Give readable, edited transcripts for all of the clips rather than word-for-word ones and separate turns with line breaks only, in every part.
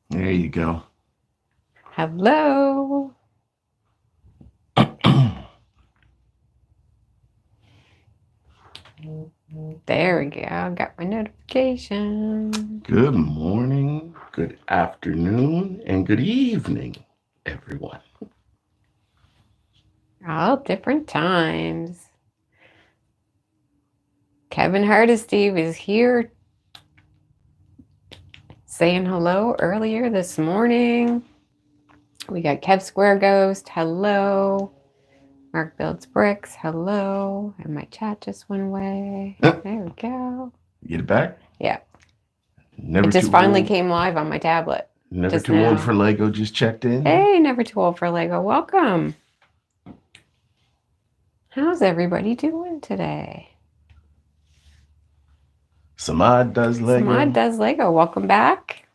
There you go.
Hello. There we go. Got my notification.
Good morning, good afternoon, and good evening, everyone.
All different times. Kevin Hardesty was here saying hello earlier this morning. We got Kev Square Ghost. Hello. Mark Builds Bricks. Hello. And my chat just went away. There we go.
Get it back?
Yeah.
Never
It just
too
finally
old.
came live on my tablet.
Never
just
too
now.
old for Lego. Just checked in.
Hey, never too old for Lego. Welcome. How's everybody doing today?
Samad does Lego.
Samad does Lego. Welcome back.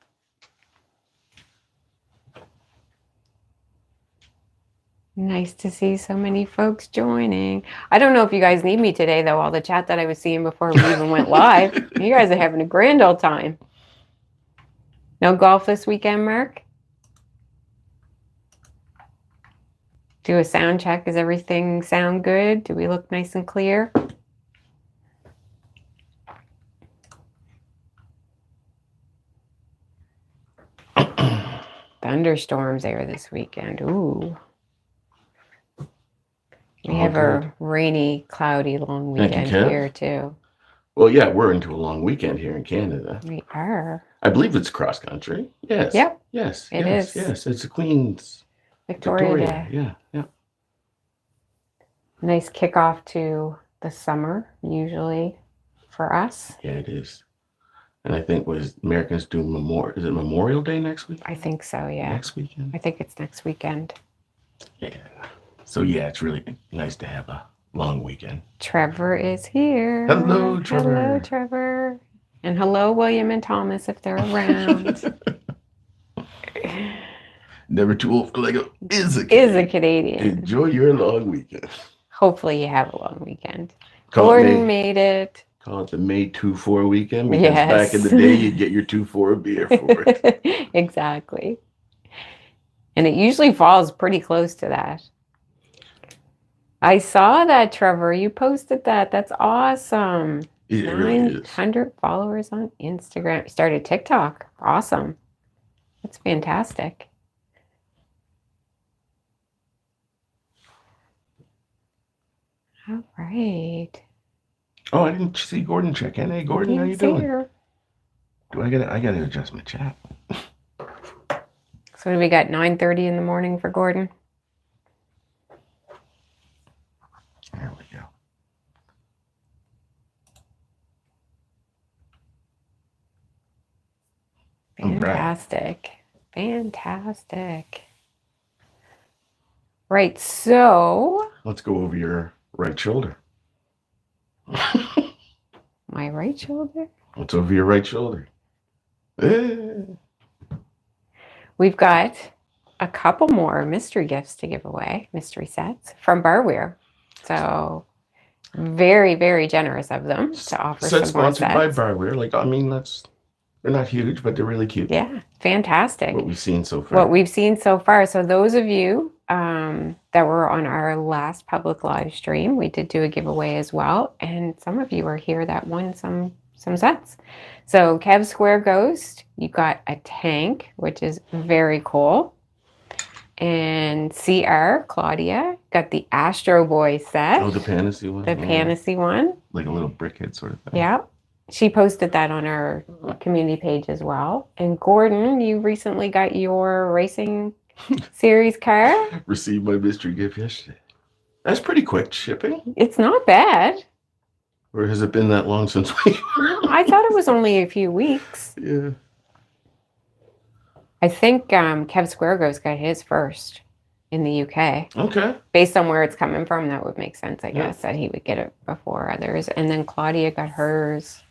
Nice to see so many folks joining. I don't know if you guys need me today, though. All the chat that I was seeing before we even went live. You guys are having a grand old time. No golf this weekend, Mark? Do a sound check. Does everything sound good? Do we look nice and clear? Thunderstorms there this weekend. Ooh. We have a rainy, cloudy, long weekend here, too.
Well, yeah, we're into a long weekend here in Canada.
We are.
I believe it's cross country. Yes.
Yep.
Yes.
It is.
Yes. It's the Queen's
Victoria Day.
Yeah.
Nice kickoff to the summer, usually, for us.
Yeah, it is. And I think Americans do is it Memorial Day next week?
I think so, yeah.
Next weekend?
I think it's next weekend.
Yeah. So yeah, it's really nice to have a long weekend.
Trevor is here.
Hello, Trevor.
Hello, Trevor. And hello, William and Thomas, if they're around.
Never too old for Lego is a
Canadian.
Enjoy your long weekend.
Hopefully you have a long weekend. Gordon made it.
Call it the May 2-4 weekend, because back in the day, you'd get your 2-4 beer for it.
Exactly. And it usually falls pretty close to that. I saw that, Trevor. You posted that. That's awesome.
It really is.
900 followers on Instagram. Started TikTok. Awesome. That's fantastic. All right.
Oh, I didn't see Gordon check in. Hey, Gordon, how you doing? I gotta adjust my chat.
So we got 9:30 in the morning for Gordon.
There we go.
Fantastic. Fantastic. Right, so
let's go over your right shoulder.
My right shoulder?
What's over your right shoulder?
We've got a couple more mystery gifts to give away, mystery sets from Barware. So very, very generous of them to offer some more sets.
Sponsored by Barware. Like, I mean, they're not huge, but they're really cute.
Yeah, fantastic.
What we've seen so far.
So those of you that were on our last public live stream, we did do a giveaway as well. And some of you are here that won some sets. So Kev Square Ghost, you got a tank, which is very cool. And CR, Claudia, got the Astro Boy set.
Oh, the Pantasy one?
The Pantasy one.
Like a little brickhead sort of thing.
Yeah. She posted that on our community page as well. And Gordon, you recently got your racing series car.
Received my mystery gift yesterday. That's pretty quick shipping.
It's not bad.
Or has it been that long since we...
I thought it was only a few weeks.
Yeah.
I think Kev Square Ghost got his first in the UK.
Okay.
Based on where it's coming from, that would make sense, I guess, that he would get it before others. And then Claudia got hers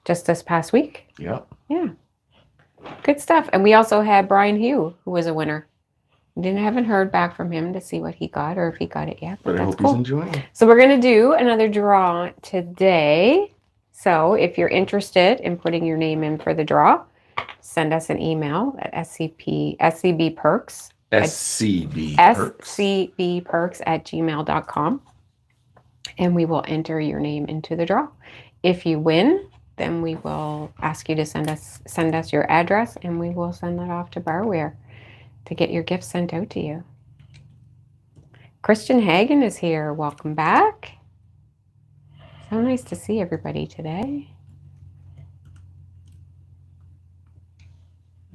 just this past week.
Yeah.
Yeah. Good stuff. And we also had Brian Hugh, who was a winner. Haven't heard back from him to see what he got or if he got it yet.
But I hope he's enjoying it.
So we're going to do another draw today. So if you're interested in putting your name in for the draw, send us an email at scbperks scbperks@gmail.com, and we will enter your name into the draw. If you win, then we will ask you to send us your address, and we will send that off to Barware to get your gift sent out to you. Christian Hagen is here. Welcome back. So nice to see everybody today.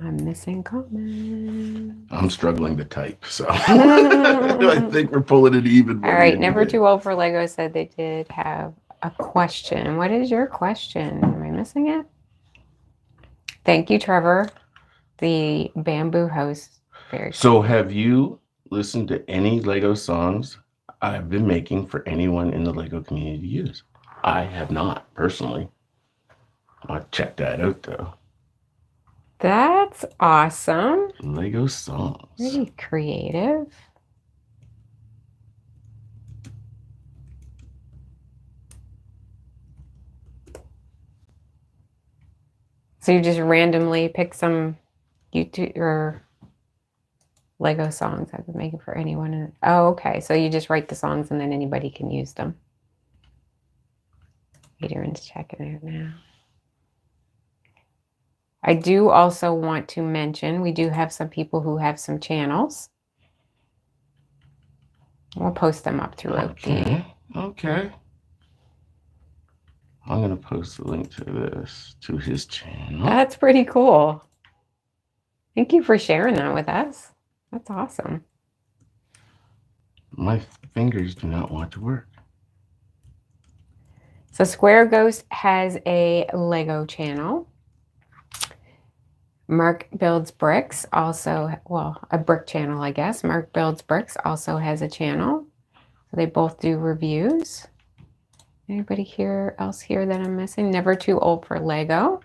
I'm missing comments.
I'm struggling to type, so I think we're pulling it even.
All right, Never Too Old for Lego said they did have a question. What is your question? Am I missing it? Thank you, Trevor. The bamboo house. Very
so, have you listened to any Lego songs I've been making for anyone in the Lego community to use? I have not, personally. I'll check that out, though.
That's awesome.
Lego songs.
Really creative. So you just randomly pick some YouTube or Lego songs I've been making for anyone. Oh, okay. So you just write the songs and then anybody can use them. Adrian's checking it out now. I do also want to mention, we do have some people who have some channels. We'll post them up throughout the...
Okay. I'm going to post a link to this, to his channel.
That's pretty cool. Thank you for sharing that with us. That's awesome.
My fingers do not want to work.
So Square Ghost has a Lego channel. Mark Builds Bricks also, well, a brick channel, I guess. Mark Builds Bricks also has a channel. So they both do reviews. Anybody else here that I'm missing? Never Too Old for Lego.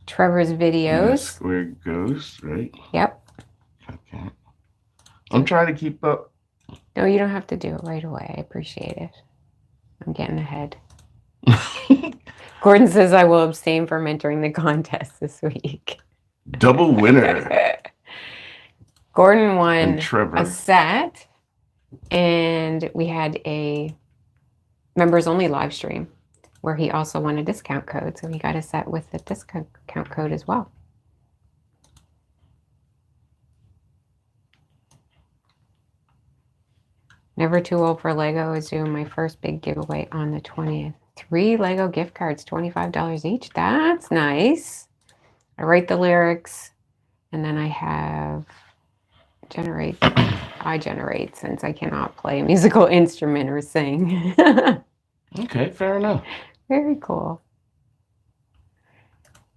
Trevor's videos.
Square Ghost, right?
Yep.
Okay. I'm trying to keep up.
No, you don't have to do it right away. I appreciate it. I'm getting ahead. Gordon says I will abstain from entering the contest this week.
Double winner.
Gordon won a set, and we had a members only live stream where he also won a discount code. So he got a set with the discount code as well. Never Too Old for Lego is doing my first big giveaway on the 20th. 3 Lego gift cards, $25 each. That's nice. I write the lyrics, and then I have I generate since I cannot play a musical instrument or sing.
Okay, fair enough.
Very cool.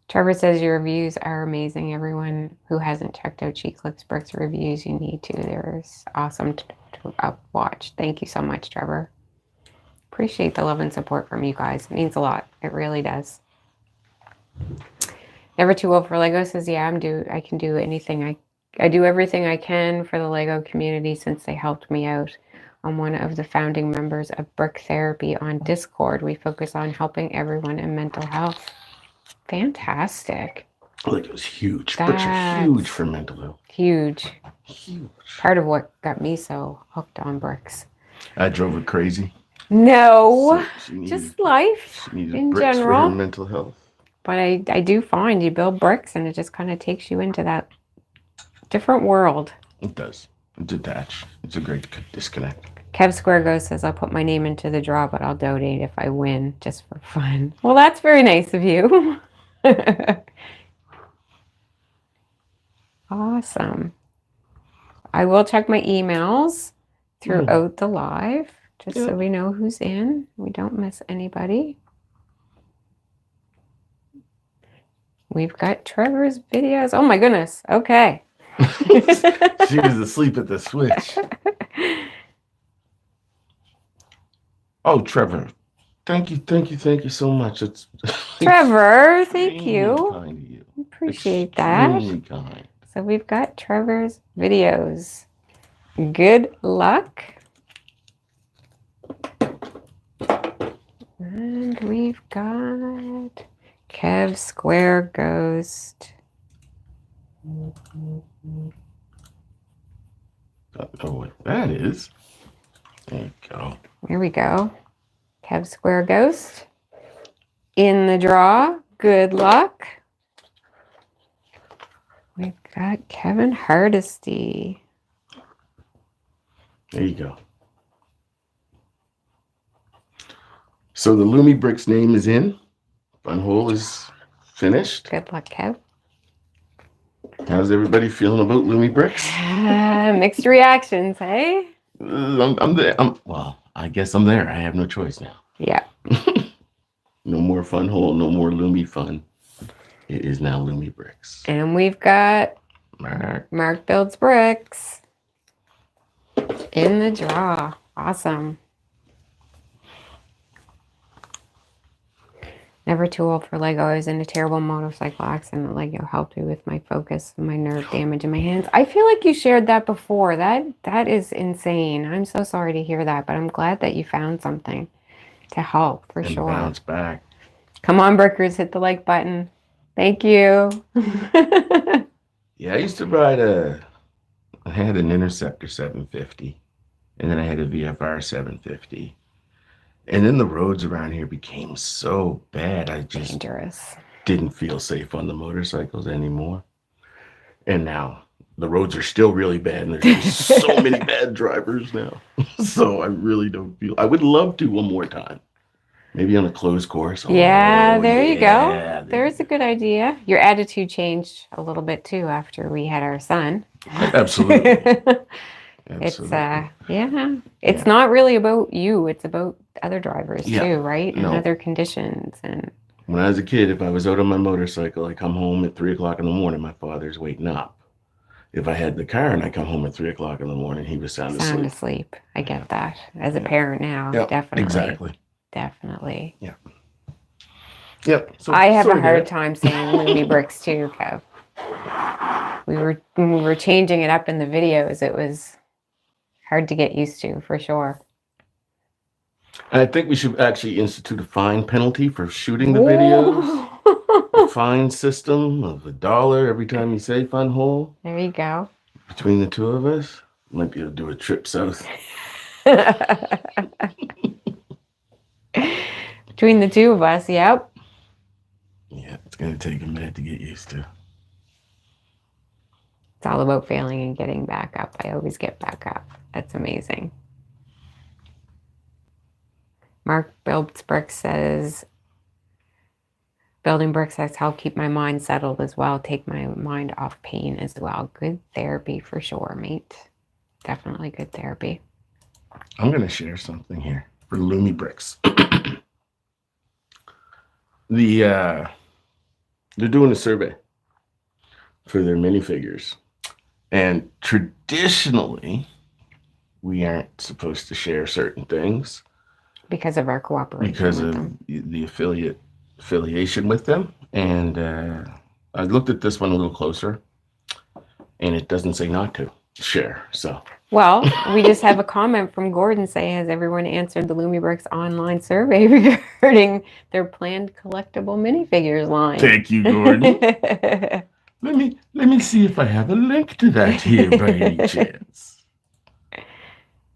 Trevor says your reviews are amazing. Everyone who hasn't checked out SheClicksBricks reviews, you need to. They're awesome to watch. Thank you so much, Trevor. Appreciate the love and support from you guys. It means a lot. It really does. Never Too Old for Lego says, yeah, I can do anything. I do everything I can for the Lego community since they helped me out. I'm one of the founding members of Brick Therapy on Discord. We focus on helping everyone in mental health. Fantastic.
Lego's huge. Bricks are huge for mental health.
Huge.
Huge.
Part of what got me so hooked on bricks.
I drove her crazy.
No, so just life in
bricks
general.
For her mental health.
But I do find you build bricks and it just kind of takes you into that different world.
It does. It's attached. It's a great disconnect.
Kev Square Ghost says, I'll put my name into the draw, but I'll donate if I win, just for fun. Well, that's very nice of you. Awesome. I will check my emails throughout the live, just so we know who's in. We don't miss anybody. We've got Trevor's videos. Oh my goodness. Okay.
She was asleep at the switch. Oh, Trevor. Thank you so much. It's
Trevor, thank you.
Kind of you.
Appreciate that.
Kind.
So we've got Trevor's videos. Good luck. And we've got Kev Square Ghost.
Don't know what that is. There you go.
Here we go. Kev Square Ghost. In the draw. Good luck. We've got Kevin Hardesty.
There you go. So the LumiBricks name is in. Funwhole is finished.
Good luck, Kev.
How's everybody feeling about LumiBricks?
Mixed reactions, hey?
I'm there. Well, I guess I'm there. I have no choice now.
Yeah.
No more Funwhole, no more Lumi fun. It is now LumiBricks.
And we've got Mark Builds Bricks in the draw. Awesome. Never too old for Lego. I was in a terrible motorcycle accident. Lego helped me with my focus and my nerve damage in my hands. I feel like you shared that before. That is insane. I'm so sorry to hear that, but I'm glad that you found something to help for sure.
Bounce back.
Come on, Brickers, hit the like button. Thank you.
Yeah, I used to ride I had an Interceptor 750, and then I had a VFR 750. And then the roads around here became so bad, I just
Dangerous.
didn't feel safe on the motorcycles anymore. And now the roads are still really bad, and there's just so many bad drivers now. So I really don't feel. I would love to one more time. Maybe on a closed course.
Yeah, there you go.
Yeah,
There's a good idea. Your attitude changed a little bit too after we had our son.
Absolutely.
It's
Absolutely.
It's not really about you. It's about other drivers
Yeah.
too, right? And
No.
other conditions. And
When I was a kid, if I was out on my motorcycle, I come home at 3:00 in the morning, my father's waiting up. If I had the car and I come home at 3:00 in the morning, he was sound
sound
asleep.
asleep. I get that. As a parent now,
Yeah,
definitely.
exactly.
Definitely.
Yep. So
I have a
sorry,
hard
Dad.
time saying LumiBricks too, Kev. When we were changing it up in the videos, it was hard to get used to for sure.
I think we should actually institute a fine penalty for shooting the videos. A fine system of $1 every time you say Funwhole.
There you go.
Between the two of us, might be able to do a trip south.
Between the two of us, yep.
Yeah, it's going to take a minute to get used to.
It's all about failing and getting back up. I always get back up. That's amazing. Mark Builds Bricks says, building bricks has helped keep my mind settled as well. Take my mind off pain as well. Good therapy for sure, mate. Definitely good therapy.
I'm going to share something here for LumiBricks. They're doing a survey for their minifigures. And traditionally, we aren't supposed to share certain things
Because of our cooperation
because
with
of
them.
the affiliation with them. And I looked at this one a little closer, and it doesn't say not to share. So,
Well, we just have a comment from Gordon saying, has everyone answered the LumiBricks online survey regarding their planned collectible minifigures line?
thank you, Gordon. Let me see if I have a link to that here by any chance.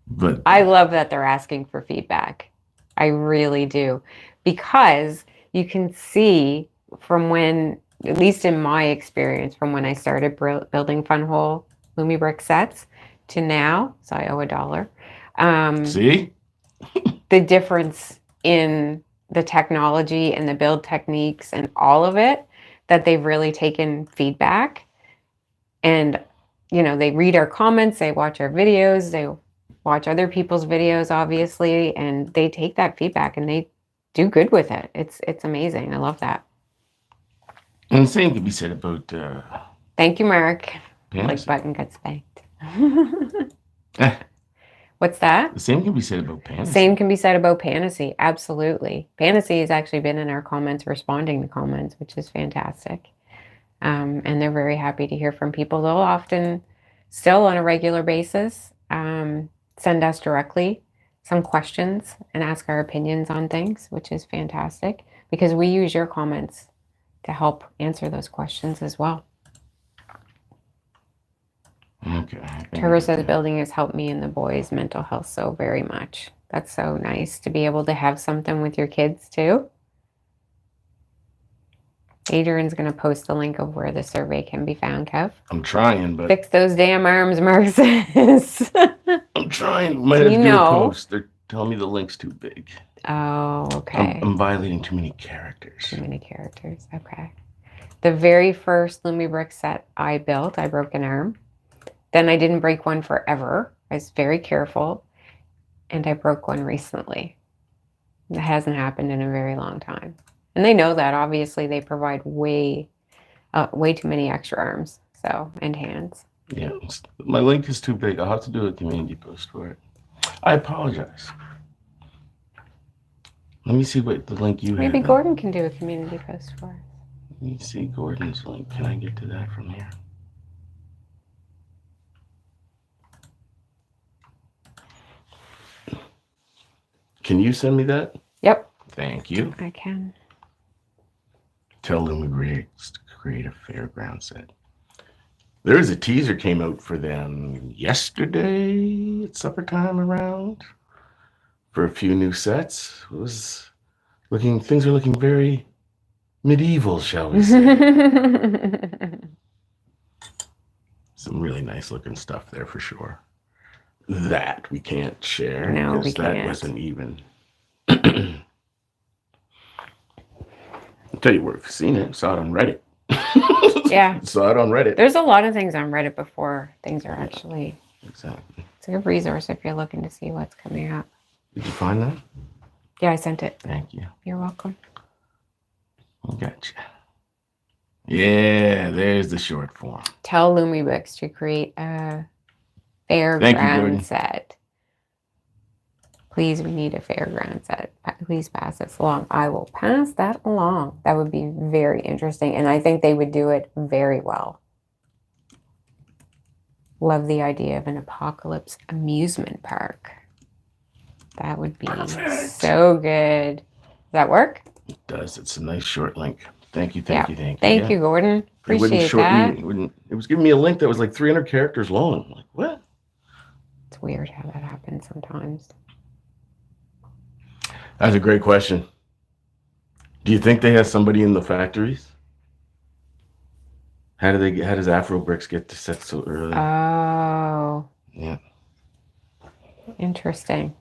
But
I love that they're asking for feedback. I really do. Because you can see from when, at least in my experience, from when I started building Funwhole LumiBrick sets to now, so I owe $1.
see?
The difference in the technology and the build techniques and all of it, that they've really taken feedback. And, you know, they read our comments, they watch our videos, they watch other people's videos, obviously, and they take that feedback and they do good with it. It's amazing. I love that.
And the same can be said about
Thank you, Mark.
pantasy.
Like button got spanked. What's that?
The same can be said about pantasy.
Same can be said about Pantasy. Absolutely. Pantasy has actually been in our comments, responding to comments, which is fantastic. And they're very happy to hear from people. They'll often, still on a regular basis, send us directly some questions and ask our opinions on things, which is fantastic because we use your comments to help answer those questions as well.
Okay.
Trevor said the building has helped me and the boys' mental health so very much. That's so nice to be able to have something with your kids too. Adrian's going to post a link of where the survey can be found, Kev.
I'm trying, but
Fix those damn arms, Mark says.
I'm trying. Might have to do a post. They're telling me the link's too big.
Oh, okay.
I'm violating too many characters.
Too many characters. Okay. The very first LumiBricks set I built, I broke an arm. Then I didn't break one forever. I was very careful. And I broke one recently. That hasn't happened in a very long time. And they know that. Obviously, they provide way too many extra arms, and hands.
Yeah, my link is too big. I'll have to do a community post for it. I apologize. Let me see what the link you have.
Maybe Gordon can do a community post for us.
Let me see Gordon's link. Can I get to that from here? Can you send me that?
Yep.
Thank you.
I can.
Tell LumiBricks to create a fairground set. There was a teaser came out for them yesterday at supper time around for a few new sets. It was things are looking very medieval, shall we say. Some really nice looking stuff there for sure. That we can't share.
No, we
that
can't.
Wasn't even. I'll tell you where I've seen it. Saw it on Reddit.
Yeah.
Saw it on Reddit.
There's a lot of things on Reddit before things are actually.
Exactly.
It's a good resource if you're looking to see what's coming up.
Did you find that?
Yeah, I sent it.
Thank you.
You're welcome.
Gotcha. Yeah, there's the short form.
Tell LumiBricks to create a fairground set. Please, we need a fairground set. Please pass this along. I will pass that along. That would be very interesting. And I think they would do it very well. Love the idea of an apocalypse amusement park. That would be so good. Does that work?
It does. It's a nice short link. Thank you.
Thank you, Gordon. Appreciate that.
It was giving me a link that was like 300 characters long. I'm like, what?
It's weird how that happens sometimes.
That's a great question. Do you think they have somebody in the factories? How does Afrobricks get to set so early?
Oh.
Yeah.
Interesting.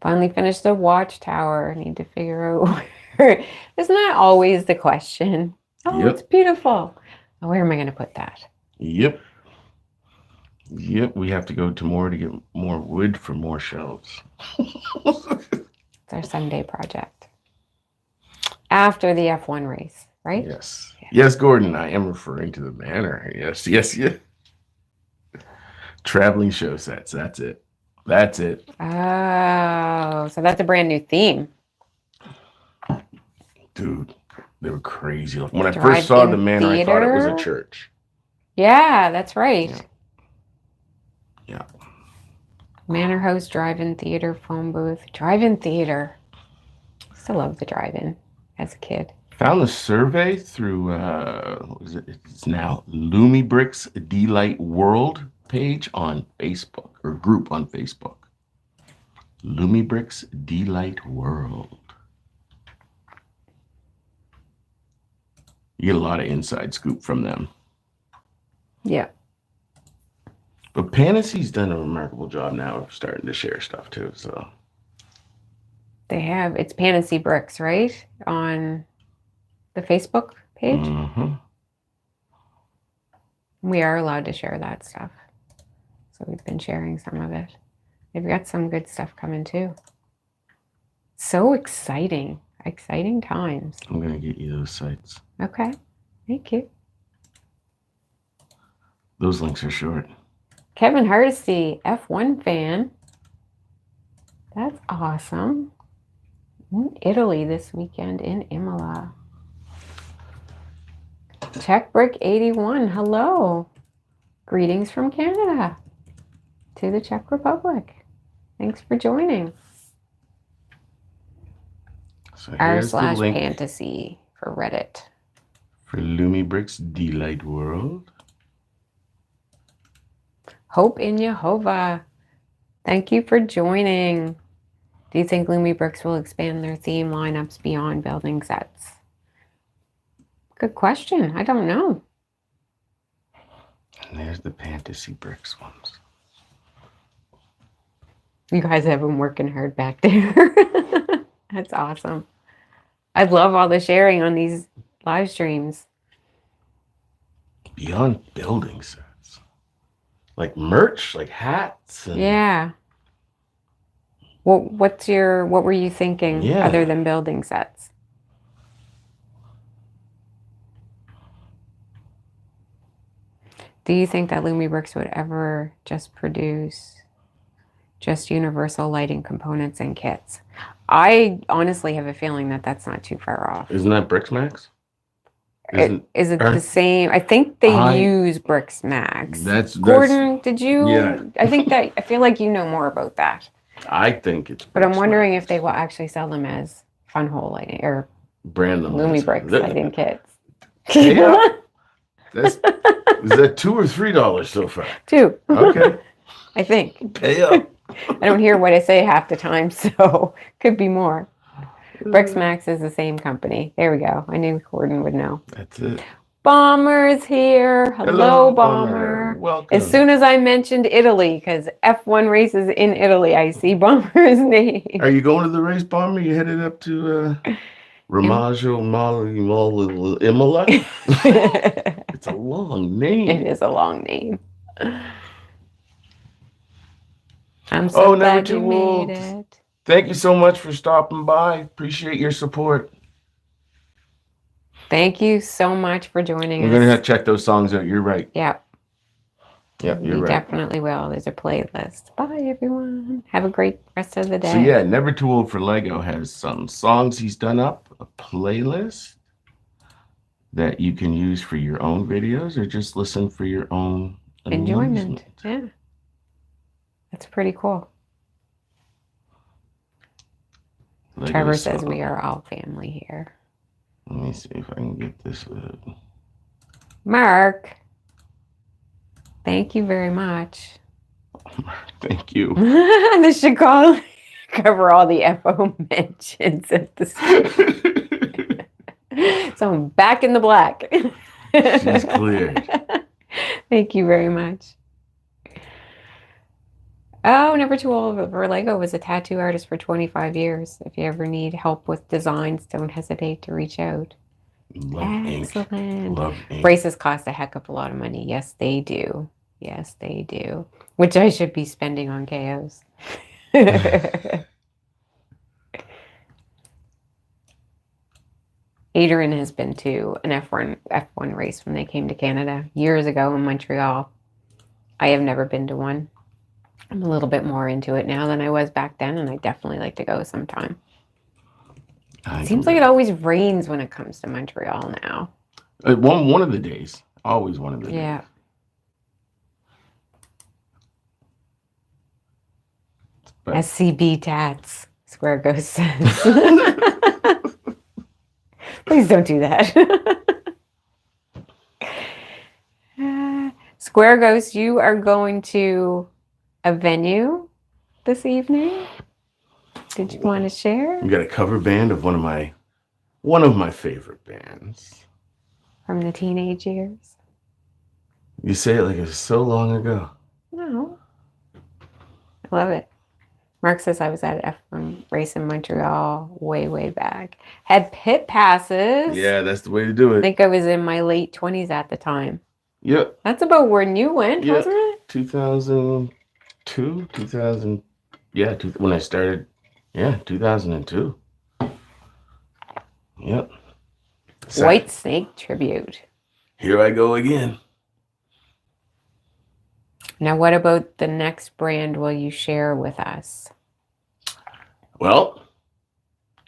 Finally finished the watchtower. Need to figure out where. Isn't that always the question? Oh, It's beautiful. Oh, where am I going to put that?
Yep. We have to go tomorrow to get more wood for more shelves.
It's our Sunday project. After the F1 race, right?
Yes. Yeah. Yes, Gordon, I am referring to the manor. Yes. Traveling show sets. That's it.
Oh, so that's a brand new theme.
Dude, they were crazy. When I first saw the manor, I thought it was a church.
Yeah, that's right.
Yeah.
Manor house, drive-in theater, phone booth, drive-in theater. I used to love the drive-in as a kid.
Found the survey through what is it? It's now LumiBricks Delight World page on Facebook or group on Facebook. LumiBricks Delight World. You get a lot of inside scoop from them.
Yeah.
But Pantasy's done a remarkable job now of starting to share stuff too. So
they have. It's Pantasy Bricks, right? On the Facebook page.
Mm-hmm.
We are allowed to share that stuff. So we've been sharing some of it. They've got some good stuff coming too. So exciting. Exciting times.
I'm going to get you those sites.
Okay. Thank you.
Those links are short.
Kevin Hardesty, F1 fan. That's awesome. In Italy this weekend in Imola. CheckBrick81, hello. Greetings from Canada to the Czech Republic. Thanks for joining.
So
r
here's the
slash
link
fantasy for Reddit.
for LumiBricks Delight World.
Hope in Jehovah. Thank you for joining. Do you think LumiBricks will expand their theme lineups beyond building sets? Good question. I don't know.
And there's the Fantasy Bricks ones.
You guys have been working hard back there. That's awesome. I love all the sharing on these live streams.
Beyond building sets. Like merch, like hats. And
Yeah. What were you thinking other
Yeah.
than building sets? Do you think that LumiBricks would ever just produce just universal lighting components and kits? I honestly have a feeling that that's not too far off.
Isn't that Bricks Max?
Is it the same? I think they use Bricks Max. Gordon, did you?
Yeah.
I feel like you know more about that.
I think it's
But I'm
Bricks
wondering
Max.
if they will actually sell them as funwhole lighting or
Brand them.
LumiBricks lighting kits.
Yeah. Is that $2 or $3 so far?
2.
Okay.
I think.
Pay up.
I don't hear what I say half the time, so could be more. Bricks Max is the same company. There we go. I knew Gordon would know.
That's it.
Bomber's here. Hello, Bomber.
Welcome.
As soon as I mentioned Italy, because F1 races in Italy, I see Bomber's name.
Are you going to the race, Bomber? You headed up to Ramaggio Imola? It's a long name.
It is a long name. I'm so glad you made it.
Thank you so much for stopping by. Appreciate your support.
Thank you so much for joining us.
We're going to have to check those songs out. You're right.
Yep.
Yep, you're
We
right.
definitely will. There's a playlist. Bye, everyone. Have a great rest of the day.
So yeah, Never Too Old for Lego has some songs he's done up, a playlist that you can use for your own videos or just listen for your own
enjoyment.
amusement.
Yeah. That's pretty cool.
Lego
Trevor
song.
says we are all family here.
Let me see if I can get this.
Mark, thank you very much.
Thank you.
This should cover all the FO mentions at the stream. So I'm back in the black.
She's cleared.
Thank you very much. Oh, Never Too Old for Lego was a tattoo artist for 25 years. If you ever need help with designs, don't hesitate to reach out.
Love
Excellent.
ink. Love ink.
Braces cost a heck of a lot of money. Yes, they do. Yes, they do. Which I should be spending on KOs. Adrian has been to an F1 race when they came to Canada years ago in Montreal. I have never been to one. I'm a little bit more into it now than I was back then, and I definitely like to go sometime. It seems like it always rains when it comes to Montreal now.
One of the days. Always one of the days.
Yeah.
But
SCB tats, Square Ghost says. Please don't do that. Square Ghost, you are going to a venue this evening. Did you want to share?
We got a cover band of one of my favorite bands.
From the teenage years?
You say it like it was so long ago.
No. I love it. Mark says I was at an F1 race in Montreal way back. Had pit passes.
Yeah, that's the way to do
I
it.
think I was in my late 20s at the time.
Yep.
That's about when you went,
Yep.
wasn't it?
2002, 2000. Yeah, when I started. Yeah, 2002. Yep.
White Snake tribute.
Here I go again.
Now, what about the next brand will you share with us?
Well,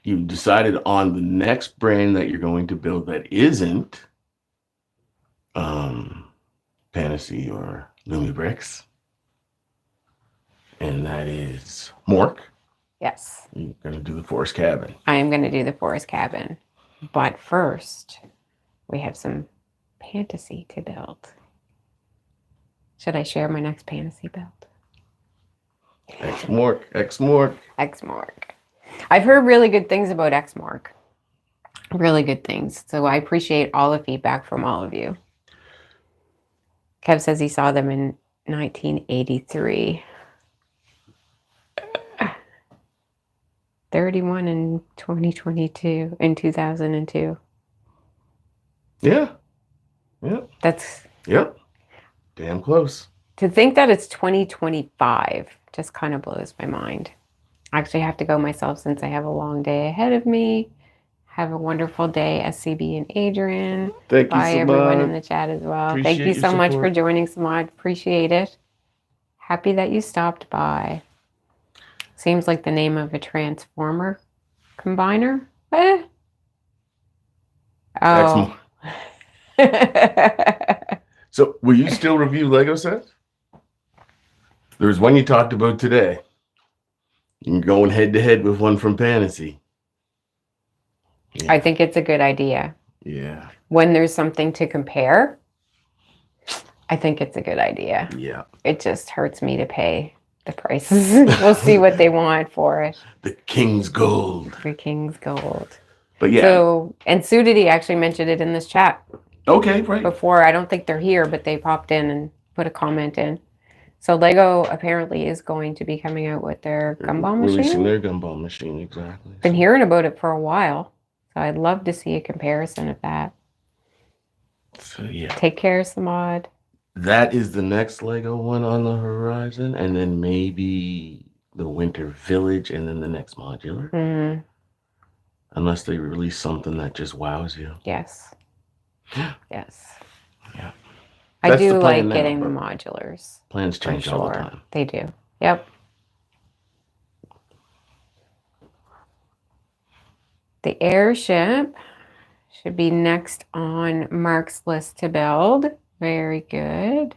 you've decided on the next brand that you're going to build that isn't Fantasy or LumiBricks. And that is Mork.
Yes.
You're going to do the forest cabin.
I am going to do the forest cabin. But first, we have some fantasy to build. Should I share my next fantasy build?
Exmork, Exmork.
Exmork. I've heard really good things about Exmork. Really good things. So I appreciate all the feedback from all of you. Kev says he saw them in 1983. 31 in 2022, in 2002.
Yeah. Yep.
That's...
Yep. Damn close.
To think that it's 2025 just kind of blows my mind. I actually have to go myself since I have a long day ahead of me. Have a wonderful day, SCB and Adrian.
Thank you,
Bye,
Samad.
everyone in the chat as well.
Appreciate
Thank you
your
so much for
support.
joining, Samad. Appreciate it. Happy that you stopped by. Seems like the name of a transformer combiner. Eh. Oh.
So, will you still review Lego sets? There's one you talked about today. You're going head to head with one from Fantasy. Yeah.
I think it's a good idea.
Yeah.
When there's something to compare, I think it's a good idea.
Yeah.
It just hurts me to pay the prices. We'll see what they want for it.
The King's Gold.
The King's Gold.
But yeah.
So, and Sudity actually mentioned it in this chat
Okay, right.
before. I don't think they're here, but they popped in and put a comment in. So Lego apparently is going to be coming out with their gumball
Releasing
machine.
their gumball machine, exactly.
Been hearing about it for a while. So I'd love to see a comparison of that.
So yeah.
Take care, Samad.
That is the next Lego one on the horizon. And then maybe the Winter Village and then the next modular.
Mm,
Unless they release something that just wows you.
yes. Yes.
Yeah.
I
That's
do
the
like
plan now,
getting the
but
modulars.
Plans
For
change all the
sure.
time.
They do. Yep. The airship should be next on Mark's list to build. Very good.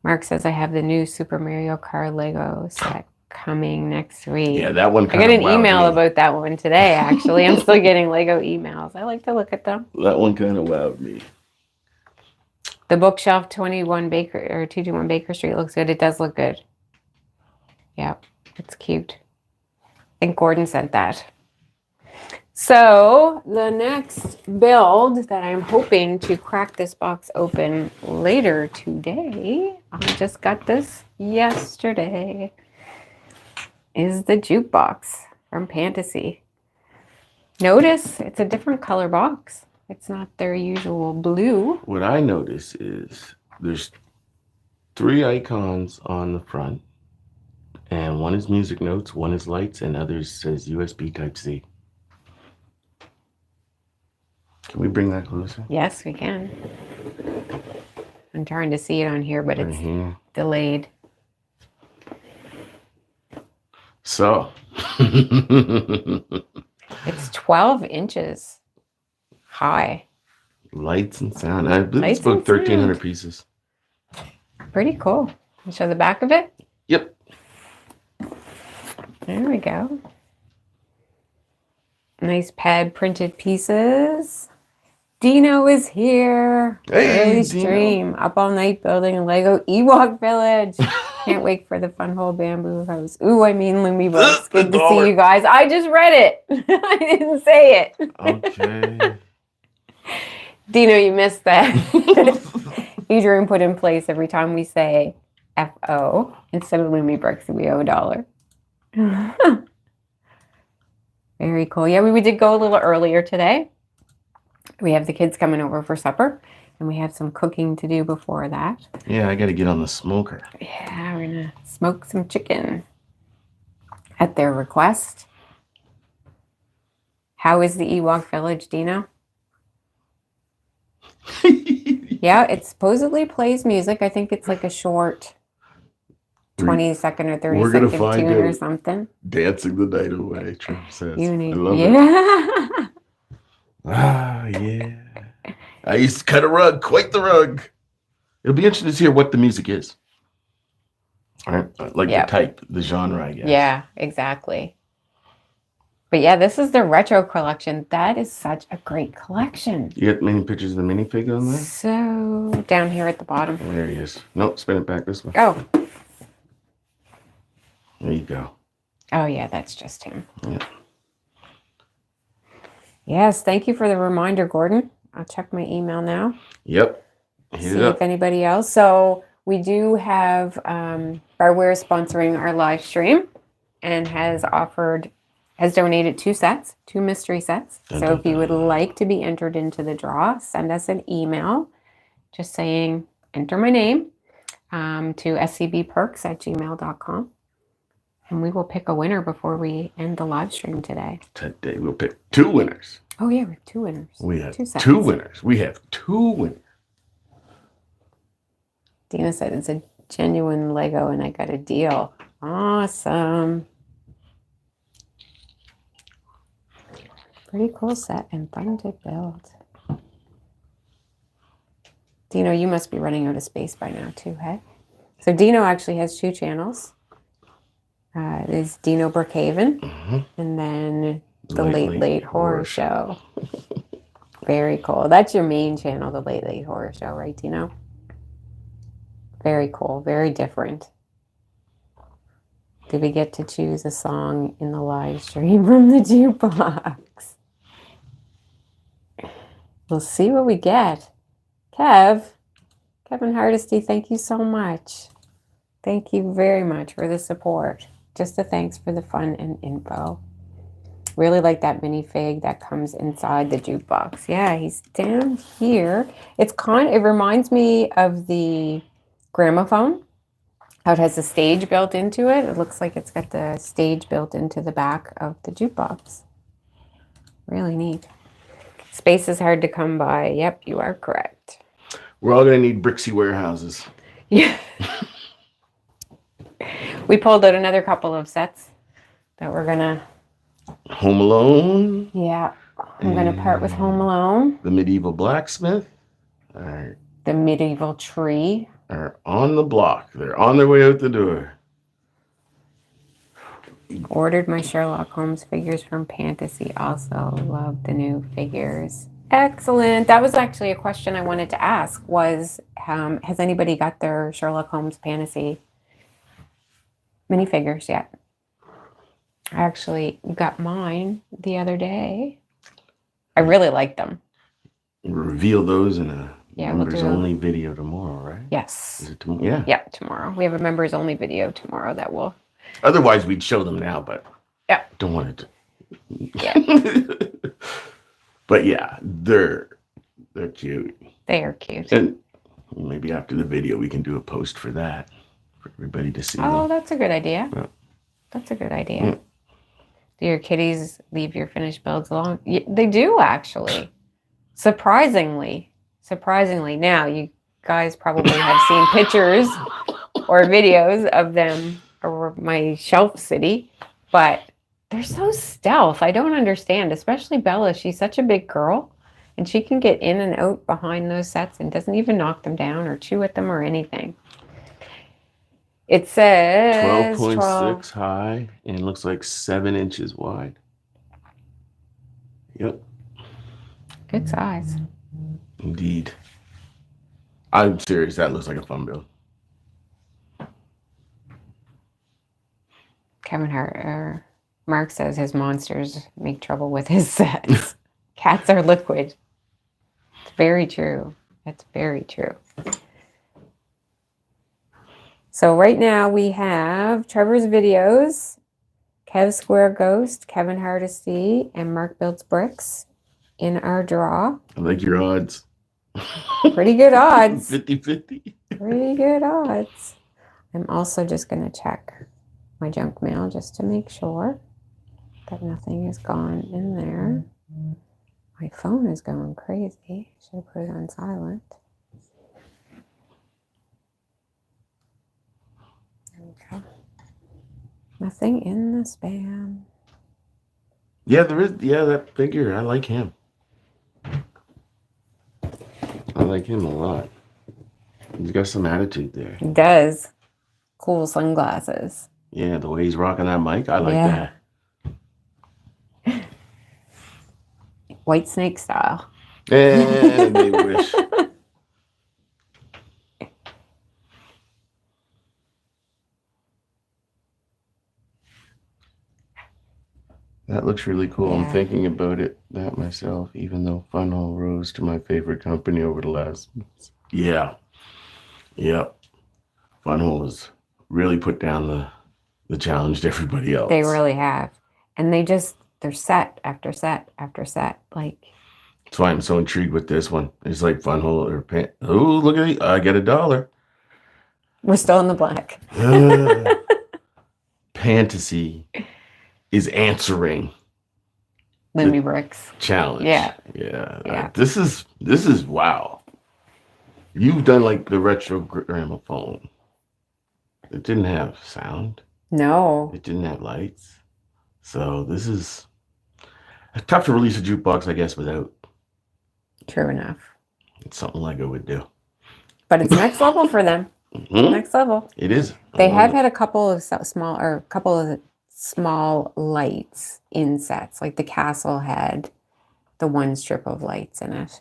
Mark says I have the new Super Mario Kart Lego set coming next week.
Yeah, that one
I
kind
got
of
an email about that one today, actually. I'm still getting Lego emails. I like to look at them.
That one kind of wowed me.
The bookshelf 221 Baker Street looks good. It does look good. Yep, it's cute. I think Gordon sent that. So the next build that I'm hoping to crack this box open later today, I just got this yesterday, is the jukebox from Fantasy. Notice it's a different color box. It's not their usual blue.
What I notice is there's 3 icons on the front, and one is music notes, one is lights, and others says USB Type-C. Can we bring that closer?
Yes, we can. I'm trying to see it on here, but
Right
it's
here.
delayed.
So.
It's 12 inches high.
Lights and sound. I believe
Lights
it's about
and sound.
1,300 pieces.
Pretty cool. Can you show the back of it?
Yep.
There we go. Nice pad printed pieces. Dino is here.
Hey,
Early
Dino.
stream. Up all night building a Lego Ewok village. Can't wait for the funwhole bamboo house. Ooh, I mean Lumi books. Good to see you guys. I just read it. I didn't say it.
Okay.
Dino, you missed that. Adrian put in place every time we say FO instead of Lumi bricks, we owe $1. Very cool. Yeah, we did go a little earlier today. We have the kids coming over for supper, and we have some cooking to do before that.
Yeah, I got to get on the smoker.
Yeah, we're going to smoke some chicken at their request. How is the Ewok village, Dino? Yeah, it supposedly plays music. I think it's like a short 20-second or 30-second tune or something.
Dancing the night away, Trump says.
You need,
I love it. Ah, yeah. I used to cut a rug, quite the rug. It'll be interesting to hear what the music is. All right, like
Yep.
the type, the genre, I guess.
Yeah, exactly. But yeah, this is the retro collection. That is such a great collection.
You get many pictures of the minifig on there?
So down here at the bottom.
There he is. Nope, spin it back this way.
Oh.
There you go.
Oh yeah, that's just him.
Yeah.
Yes, thank you for the reminder, Gordon. I'll check my email now.
Yep.
See if anybody else. So we do have Barware sponsoring our live stream and has donated 2 sets, 2 mystery sets. So if you would like to be entered into the draw, send us an email just saying, enter my name to scbperks@gmail.com. And we will pick a winner before we end the live stream today.
Today we'll pick 2 winners.
Oh yeah, we have 2 winners.
We have
2 sets.
2 winners. We have 2 winners.
Dina said it's a genuine Lego and I got a deal. Awesome. Pretty cool set and fun to build. Dino, you must be running out of space by now too, hey? So Dino actually has 2 channels. There's Dino Brookhaven and then the Late Horror Show. Very cool. That's your main channel, the Late Horror Show, right, Dino? Very cool. Very different. Did we get to choose a song in the live stream from the jukebox? We'll see what we get. Kevin Hardesty, thank you so much. Thank you very much for the support. Just a thanks for the fun and info. Really like that minifig that comes inside the jukebox. Yeah, he's down here. It reminds me of the gramophone. How it has a stage built into it. It looks like it's got the stage built into the back of the jukebox. Really neat. Space is hard to come by. Yep, you are correct.
We're all going to need bricksy warehouses.
Yeah. We pulled out another couple of sets that we're going to...
Home Alone.
Yeah. I'm going to part with Home Alone.
The Medieval Blacksmith. All right.
The Medieval Tree.
Are on the block. They're on their way out the door.
Ordered my Sherlock Holmes figures from Pantasy. Also love the new figures. Excellent. That was actually a question I wanted to ask was, has anybody got their Sherlock Holmes Fantasy minifigures yet? I actually got mine the other day. I really like them.
We'll reveal those in a members
we'll
only video tomorrow, right?
Yes.
Is it tomorrow? Yeah.
Yeah, tomorrow. We have a members only video tomorrow that will...
Otherwise, we'd show them now, but
yeah,
don't want it to.
Yeah.
But yeah, they're cute.
They are cute.
And maybe after the video, we can do a post for that for everybody to see.
Oh,
them.
that's a good idea.
Yeah.
That's a good idea.
Yeah.
Do your kitties leave your finished builds alone? Yeah, they do, actually. Surprisingly. Now, you guys probably have seen pictures or videos of them or my shelf city, but they're so stealth. I don't understand, especially Bella. She's such a big girl, and she can get in and out behind those sets and doesn't even knock them down or chew at them or anything. It says
12.6 high and looks like 7 inches wide. Yep.
Good size.
Indeed. I'm serious. That looks like a fun build.
Mark says his monsters make trouble with his sets. Cats are liquid. It's very true. That's very true. So right now we have Trevor's Videos, Kev Square Ghost, Kevin Hardesty, and Mark Builds Bricks in our draw.
I like your odds.
Pretty good odds.
50-50.
Pretty good odds. I'm also just going to check my junk mail just to make sure that nothing has gone in there. My phone is going crazy. Should have put it on silent. There we go. Nothing in the spam.
Yeah, there is. Yeah, that figure. I like him. I like him a lot. He's got some attitude there.
He does. Cool sunglasses.
Yeah, the way he's rocking that mic, I like that.
White snake style.
And they wish. That looks really cool.
Yeah.
I'm thinking about that myself, even though Funwhole rose to my favorite company over the last months. Yeah. Yep. Funwhole has really put down the challenge to everybody else.
They really have. And they're set after set after set. Like,
that's why I'm so intrigued with this one. It's like Funwhole or oh, look at it. I get $1.
we're still in the black.
Fantasy is answering
reobrix
challenge.
Yeah.
Yeah. This is wow. You've done like the retro gramophone. It didn't have sound.
No.
It didn't have lights. So this is tough to release a jukebox, I guess, without.
True enough.
It's something Lego would do.
But it's next level for them.
Mm-hmm.
Next level.
It is.
They have had a couple of small lights in sets. Like the castle had the one strip of lights in it.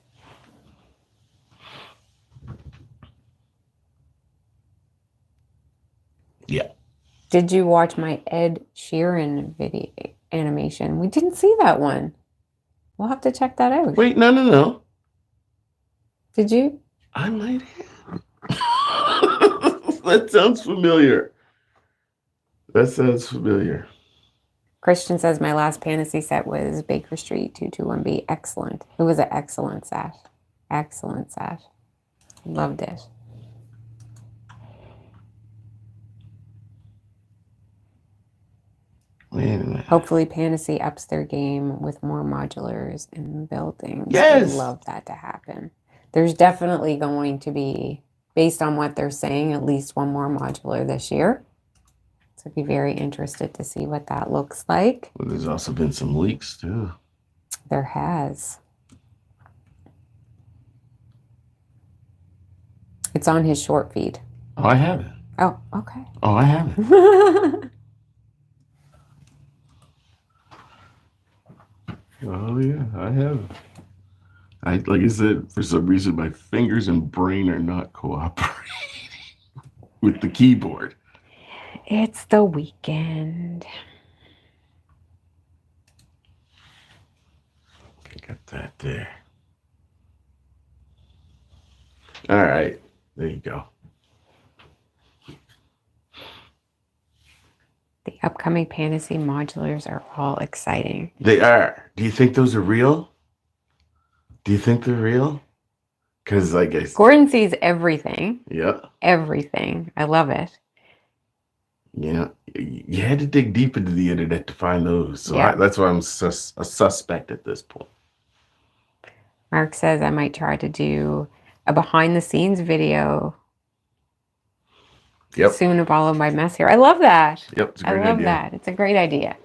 Yeah.
Did you watch my Ed Sheeran video animation? We didn't see that one. We'll have to check that out.
Wait, no.
Did you?
I might have. That sounds familiar.
Christian says my last fantasy set was Baker Street 221B. Excellent. It was an excellent set. Excellent set. Loved it.
Wait a minute.
Hopefully Fantasy ups their game with more modulars and buildings.
Yes.
I'd love that to happen. There's definitely going to be, based on what they're saying, at least one more modular this year. So I'd be very interested to see what that looks like.
Well, there's also been some leaks too.
There has. It's on his short feed.
Oh, I haven't.
Oh, okay.
Oh, I haven't. Oh yeah, I have. Like I said, for some reason my fingers and brain are not cooperating with the keyboard.
It's the weekend.
Got that there. All right, there you go.
The upcoming fantasy modulars are all exciting.
They are. Do you think those are real? Do you think they're real? Because I guess
Gordon sees everything.
Yeah.
Everything. I love it.
Yeah. You had to dig deep into the internet to find those. So
Yeah.
that's why I'm a suspect at this point.
Mark says I might try to do a behind the scenes video
Yep.
soon of all of my mess here. I love that.
Yep. It's a
I
great
love
idea.
that. It's a great idea.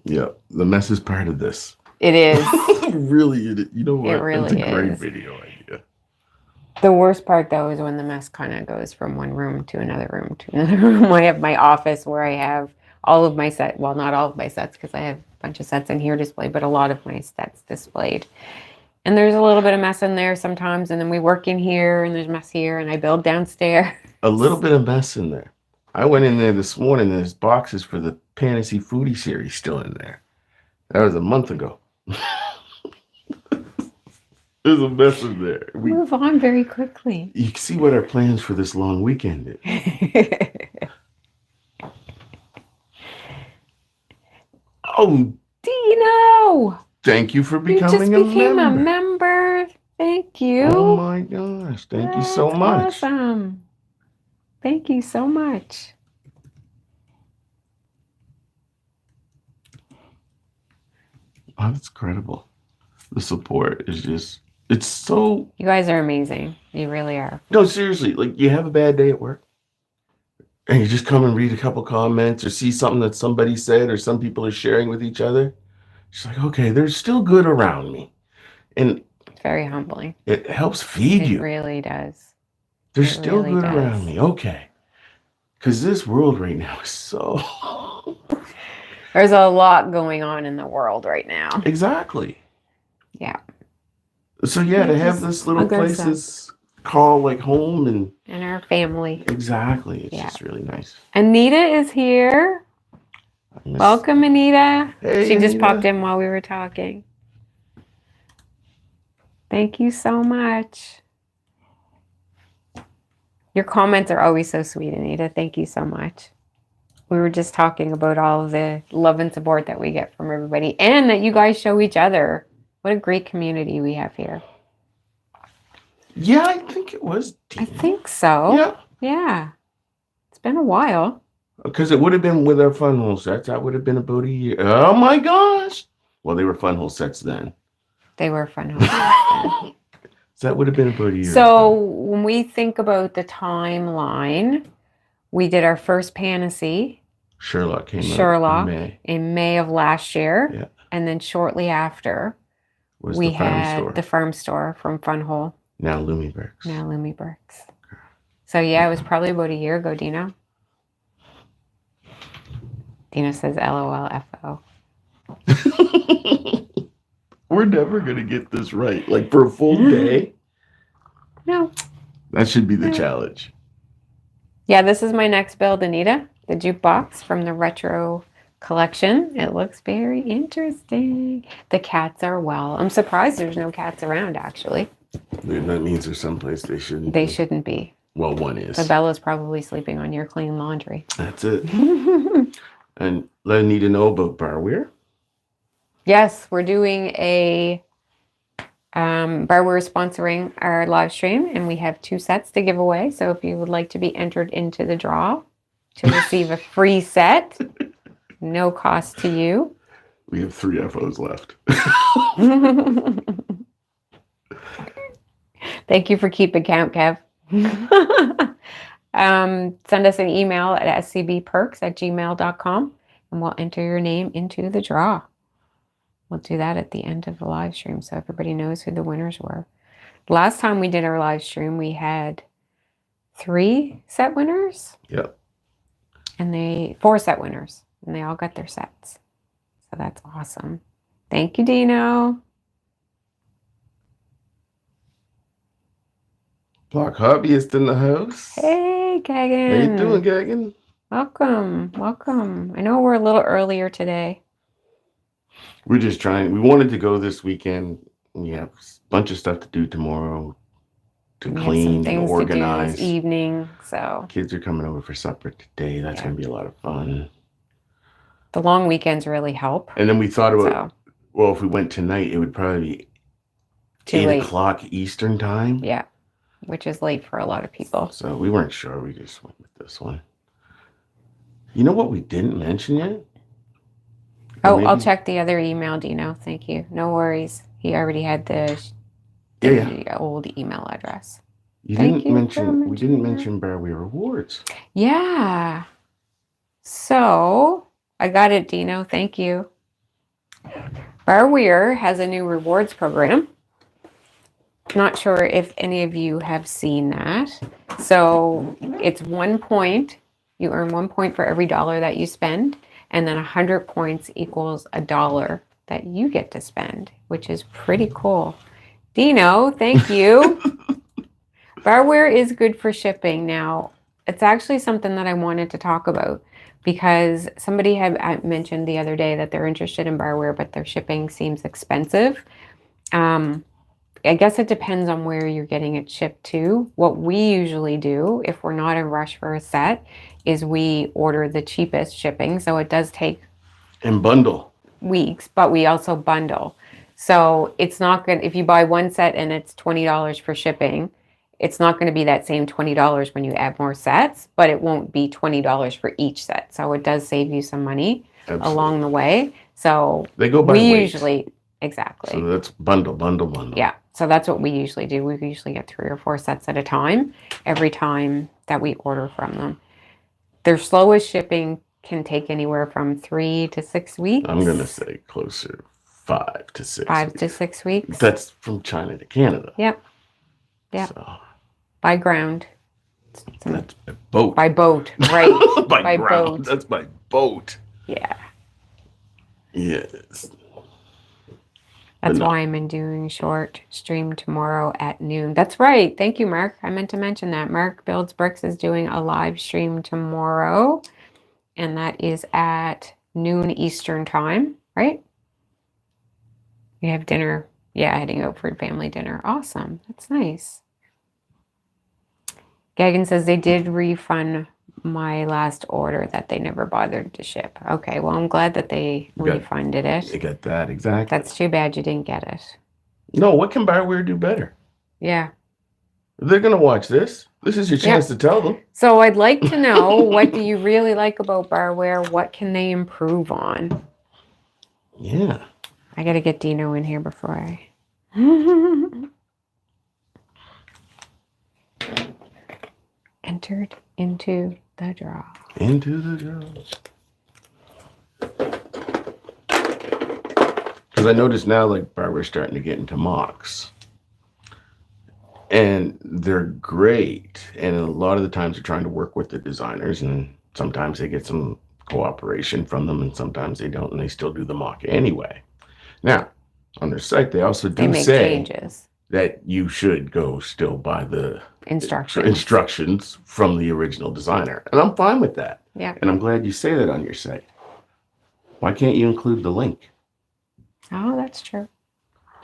Yep. The mess is part of this.
It is.
Really, you know what?
It really
it's a great
is.
video idea.
The worst part, though, is when the mess kind of goes from one room to another room to another room. I have my office where I have all of my sets. Well, not all of my sets because I have a bunch of sets in here displayed, but a lot of my sets displayed. And there's a little bit of mess in there sometimes. And then we work in here and there's mess here and I build downstairs.
A little bit of mess in there. I went in there this morning and there's boxes for the Fantasy Foodie series still in there. That was a month ago. There's a mess in there. We
move on very quickly.
You can see what our plans for this long weekend is. Oh,
Dino!
thank you for
You just
becoming
became
a
a
member.
member. Thank you.
Oh my gosh. Thank you so
That's
much.
Awesome. Thank you so much.
Oh, that's incredible. The support is just, it's so,
You guys are amazing. You really are.
no, seriously, like you have a bad day at work and you just come and read a couple comments or see something that somebody said or some people are sharing with each other. It's like, okay, there's still good around me. And
It's very humbling.
it helps feed
It
you.
really does.
There's
it
still
really
good
does.
around me. Okay. Because this world right now is so.
There's a lot going on in the world right now.
Exactly.
Yeah.
So yeah, to have
Just
this little
hug
place
ourselves.
is call like home, and
And our family.
exactly, it's
Yeah.
just really nice.
Anita is here.
I miss-
Welcome, Anita.
Hey,
She just
Anita.
popped in while we were talking. Thank you so much. Your comments are always so sweet, Anita. Thank you so much. We were just talking about all of the love and support that we get from everybody and that you guys show each other. What a great community we have here.
Yeah, I think it was.
I think so.
Yeah.
Yeah. It's been a while.
Because it would have been with our funwhole sets. That would have been about a year. Oh my gosh. Well, they were funwhole sets then.
They were fun. Then.
So that would have been about a year.
So when we think about the timeline, we did our first pantasy.
Sherlock came out
in May of last year.
Yeah.
And then shortly after, we had the farm store from Funwhole.
Now LumiBricks.
Now LumiBricks. So yeah, it was probably about a year ago, Dino. Dino says LOLFO.
We're never going to get this right. Like for a full day?
No.
That should be the challenge.
Yeah, this is my next build, Anita. The jukebox from the retro collection. It looks very interesting. The cats are well. I'm surprised there's no cats around, actually.
That means there's someplace they shouldn't
They shouldn't be.
Well, one is.
So Bella's probably sleeping on your clean laundry.
That's it. And let Anita know about barware.
Yes, we're doing a barware is sponsoring our live stream, and we have 2 sets to give away. So if you would like to be entered into the draw to receive a free set, no cost to you.
We have 3 FOs left.
Thank you for keeping count, Kev. Send us an email at scbperks@gmail.com and we'll enter your name into the draw. We'll do that at the end of the live stream so everybody knows who the winners were. Last time we did our live stream, we had 3 set winners.
Yep.
And 4 set winners, and they all got their sets. So that's awesome. Thank you, Dino.
Block Hobbyist in the house.
Hey, Gagan.
How you doing, Gagan?
Welcome. Welcome. I know we're a little earlier today.
We're just trying. We wanted to go this weekend. We have a bunch of stuff to do tomorrow to clean, to organize.
To do this evening, so.
Kids are coming over for supper today. That's going to be a lot of fun.
The long weekends really help.
And then we thought about, well, if we went tonight, it would probably be 8 o'clock Eastern time.
Yeah, which is late for a lot of people.
So we weren't sure. We just went with this one. You know what we didn't mention yet?
Oh, I'll check the other email, Dino. Thank you. No worries. He already had the old email address.
We didn't mention Barware Rewards.
Yeah. So I got it, Dino. Thank you. Barware has a new rewards program. Not sure if any of you have seen that. So it's 1 point. You earn 1 point for every $1 that you spend. And then 100 points equals $1 that you get to spend, which is pretty cool. Dino, thank you. Barware is good for shipping. Now, it's actually something that I wanted to talk about because somebody had mentioned the other day that they're interested in barware, but their shipping seems expensive. I guess it depends on where you're getting it shipped to. What we usually do, if we're not in a rush for a set, is we order the cheapest shipping. So it does take
and bundle
weeks, but we also bundle. So it's not good if you buy one set and it's $20 for shipping. It's not going to be that same $20 when you add more sets, but it won't be $20 for each set. So it does save you some money along the way. So
they go by weight.
Exactly.
So that's bundle.
Yeah. So that's what we usually do. We usually get 3 or 4 sets at a time every time that we order from them. Their slowest shipping can take anywhere from 3 to 6 weeks.
I'm going to say closer 5 to 6
5 to 6 weeks.
That's from China to Canada.
Yep. So, by ground.
That's by boat.
By boat, right.
by boat. That's by boat.
Yeah.
Yes.
That's
no.
why I'm doing short stream tomorrow at noon. That's right. Thank you, Mark. I meant to mention that. Mark Builds Bricks is doing a live stream tomorrow, and that is at noon Eastern time, right? We have dinner. Yeah, heading out for family dinner. Awesome. That's nice. Gagan says they did refund my last order that they never bothered to ship. Okay, well, I'm glad that they refunded
You
it.
get that, exactly.
That's too bad you didn't get it.
No, what can Barware do better?
Yeah.
They're going to watch this. This is your chance to tell them.
So I'd like to know, what do you really like about Barware? What can they improve on?
Yeah.
I got to get Dino in here before I... Entered into the draw.
Into the draw. Because I notice now, like, Barware's starting to get into mocks. And they're great. And a lot of the times they're trying to work with the designers, and sometimes they get some cooperation from them, and sometimes they don't, and they still do the mock anyway. Now, on their site, they also do say
changes.
That you should go still by the
instructions
from the original designer. And I'm fine with that.
Yeah.
And I'm glad you say that on your site. Why can't you include the link?
Oh, that's true.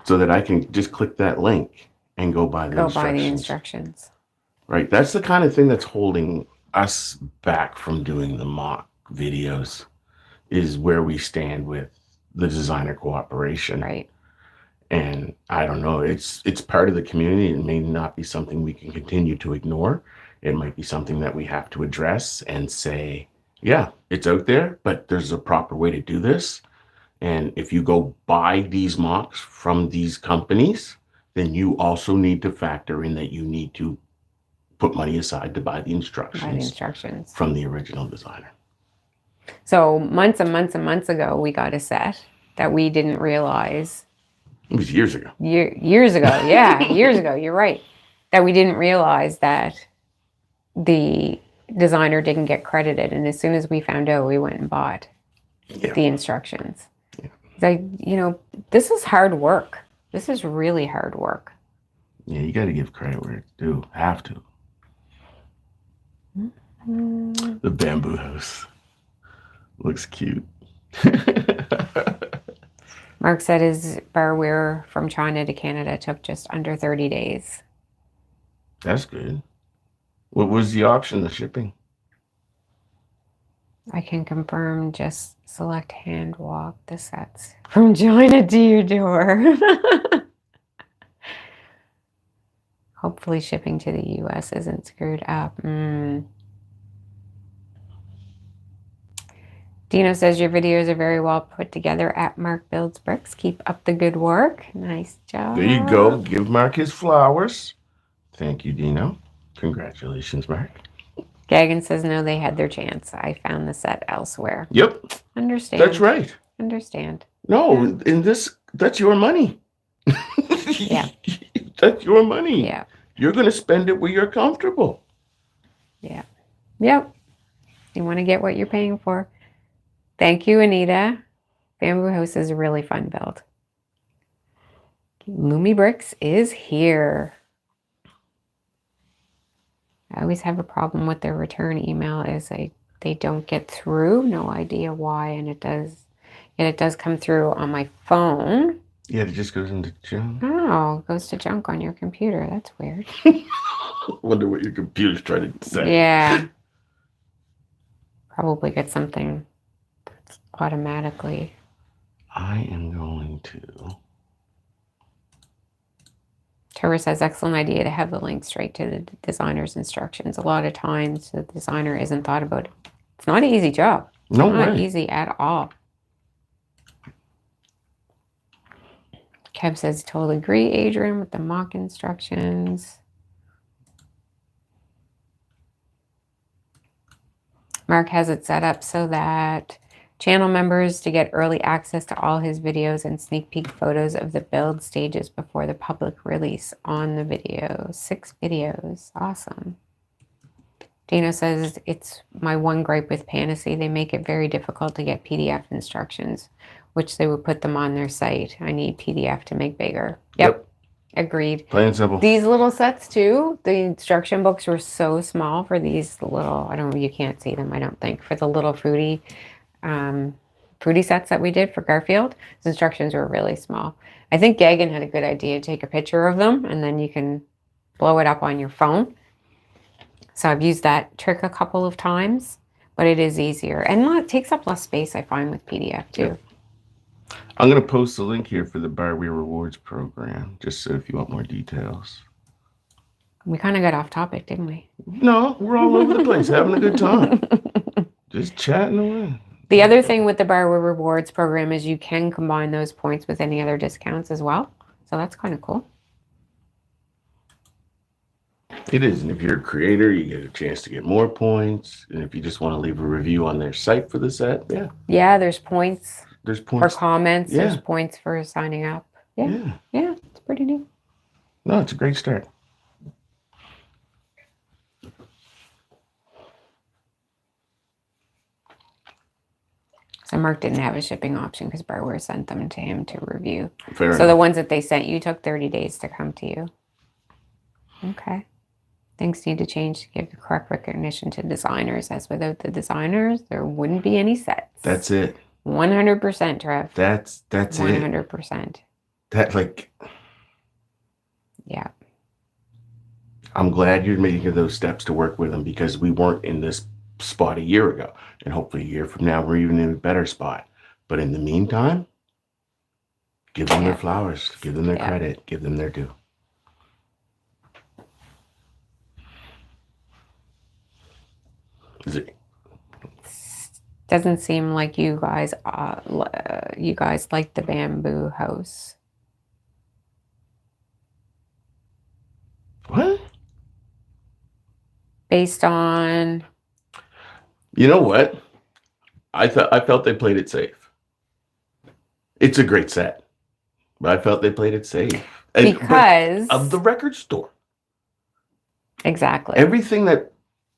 So that I can just click that link and go by the
instructions.
Right. That's the kind of thing that's holding us back from doing the mock videos, is where we stand with the designer cooperation.
Right.
And I don't know, it's part of the community. It may not be something we can continue to ignore. It might be something that we have to address and say, yeah, it's out there, but there's a proper way to do this. And if you go buy these mocks from these companies, then you also need to factor in that you need to put money aside to buy the instructions from the original designer.
So months and months and months ago, we got a set that we didn't realize.
It was years ago.
Years ago, yeah, years ago. You're right. That we didn't realize that the designer didn't get credited, and as soon as we found out, we went and bought the instructions.
Yeah.
Like, you know, this is hard work. This is really hard work.
Yeah, you got to give credit where it's due. Have to. Mm-hmm. The bamboo house looks cute.
Mark said his Barware from China to Canada took just under 30 days.
That's good. What was the option, the shipping?
I can confirm, just select hand walk the sets from China to your door. Hopefully shipping to the US isn't screwed up. Dino says your videos are very well put together at Mark Builds Bricks. Keep up the good work. Nice job.
There you go. Give Mark his flowers. Thank you, Dino. Congratulations, Mark.
Gagan says no, they had their chance. I found the set elsewhere.
Yep.
Understand.
That's right.
Understand.
No, in this, that's your money.
Yeah.
That's your money.
Yeah.
You're going to spend it where you're comfortable.
Yeah. Yep. You want to get what you're paying for. Thank you, Anita. Bamboo House is a really fun build. Lumi Bricks is here. I always have a problem with their return email, is they don't get through. No idea why, and it does come through on my phone.
Yeah, it just goes into junk.
Oh, it goes to junk on your computer. That's weird.
Wonder what your computer's trying to say.
Yeah. Probably get something automatically.
I am going to.
Trevor says, excellent idea to have the link straight to the designer's instructions. A lot of times the designer isn't thought about it. It's not an easy job. It's not easy at all. Kev says, totally agree, Adrian, with the mock instructions. Mark has it set up so that channel members to get early access to all his videos and sneak peek photos of the build stages before the public release on the video. 6 videos. Awesome. Dino says, it's my one gripe with Pantasy. They make it very difficult to get PDF instructions. which they would put them on their site. I need PDF to make bigger. Yep. Agreed.
Plain and simple.
These little sets too, the instruction books were so small for these little, I don't know, you can't see them, I don't think, for the little fruity sets that we did for Garfield. The instructions were really small. I think Gagan had a good idea to take a picture of them and then you can blow it up on your phone. So I've used that trick a couple of times, but it is easier. And it takes up less space, I find, with PDF too.
Yep. I'm going to post a link here for the Barway Rewards program, just so if you want more details.
We kind of got off topic, didn't we?
No, we're all over the place, having a good time. Just chatting away.
The other thing with the Barway Rewards program is you can combine those points with any other discounts as well. So that's kind of cool.
It is. And if you're a creator, you get a chance to get more points. And if you just want to leave a review on their site for the set, yeah.
Yeah, there's points.
There's points
for comments.
Yeah.
There's points for signing up. Yeah. Yeah, it's pretty neat.
No, it's a great start.
So Mark didn't have a shipping option because Barware sent them to him to review.
Fair
so
enough.
The ones that they sent you took 30 days to come to you. Okay. Things need to change to give the correct recognition to designers, as without the designers, there wouldn't be any sets.
That's it.
100%, Trev.
That's
100%.
That, like...
Yeah.
I'm glad you're making those steps to work with them because we weren't in this spot a year ago. And hopefully a year from now, we're even in a better spot. But in the meantime, give them their flowers, give them their credit, give them their due.
Doesn't seem like you guys like the bamboo house.
What?
Based on...
You know what? I felt they played it safe. It's a great set, but I felt they played it safe.
Because
of the record store.
Exactly.
Everything that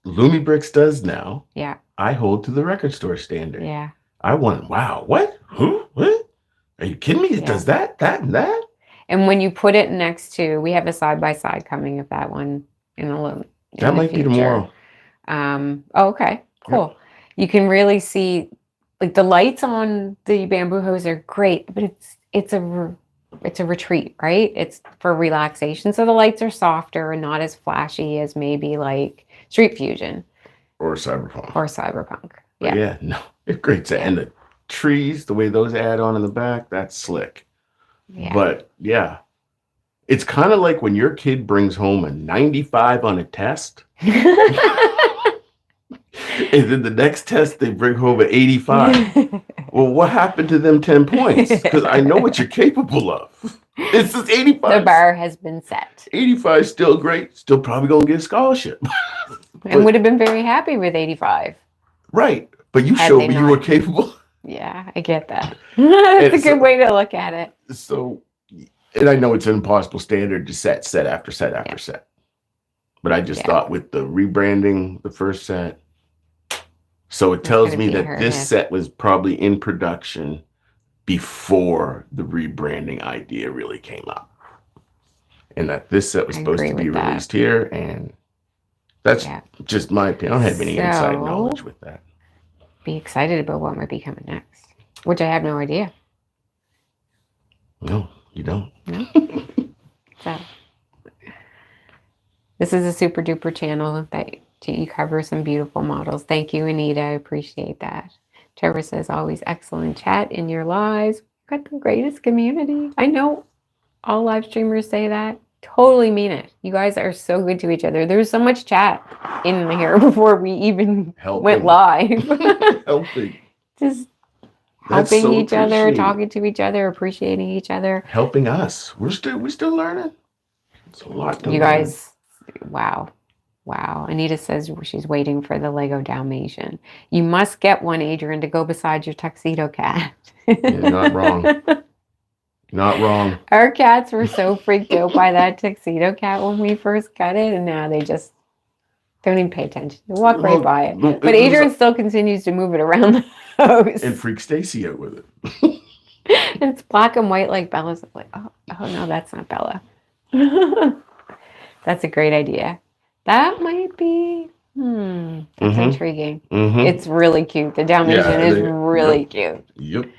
LumiBricks does now,
yeah,
I hold to the record store standard.
Yeah.
I want, wow, what? Who? What? Are you kidding me? It does that, and that?
And when you put it next to, we have a side-by-side coming of that one in a little.
That might be tomorrow.
Okay, cool. Yep. You can really see, like, the lights on the bamboo hose are great, but it's a retreat, right? It's for relaxation. So the lights are softer and not as flashy as maybe like Street Fusion.
Or Cyberpunk.
Yeah.
Yeah, no, it's great set. And the trees, the way those add on in the back, that's slick. Yeah. But yeah, it's kind of like when your kid brings home a 95 on a test. And then the next test, they bring home an 85. Well, what happened to them 10 points? Because I know what you're capable of. It's just 85.
The bar has been set.
85 is still great. Still probably going to get a scholarship.
And would have been very happy with 85.
Right. But you showed me you were capable.
Yeah, I get that. That's a good way to look at it.
So, and I know it's an impossible standard to set after set after set. But I just thought with the rebranding, the first set, so it tells me that this set was probably in production before the rebranding idea really came up. And that this set was supposed to be released here. And that's just my opinion. I don't have any inside knowledge with that.
Be excited about what might be coming next, which I have no idea.
No, you don't.
No. So, this is a super duper channel that you cover some beautiful models. Thank you, Anita. I appreciate that. Trevor says, always excellent chat in your lives. We've got the greatest community. I know all live streamers say that. Totally mean it. You guys are so good to each other. There's so much chat in here before we even went live. Just helping each other, talking to each other, appreciating each other.
Helping us. We're still learning. It's a lot to learn.
You guys, wow. Wow. Anita says she's waiting for the Lego Dalmatian. You must get one, Adrian, to go beside your tuxedo cat.
You're not wrong. Not wrong.
Our cats were so freaked out by that tuxedo cat when we first got it, and now they just don't even pay attention. They walk right by it. But Adrian still continues to move it around the house.
And freak Stacy out with it.
It's black and white like Bella's. Like, oh no, that's not Bella. That's a great idea. That might be. That's intriguing. It's really cute. The Dalmatian is really cute.
Yep.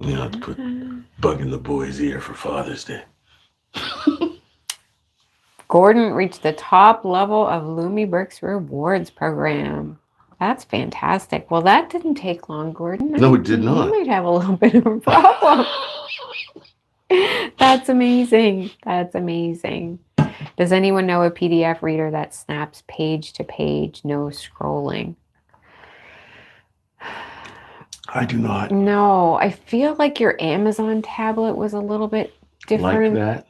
You know, to put bug in the boy's ear for Father's Day.
Gordon reached the top level of LumiBricks rewards program. That's fantastic. Well, that didn't take long, Gordon.
No, it did not.
You might have a little bit of a problem. That's amazing. That's amazing. Does anyone know a PDF reader that snaps page to page, no scrolling?
I do not.
No, I feel like your Amazon tablet was a little bit different.
Like that?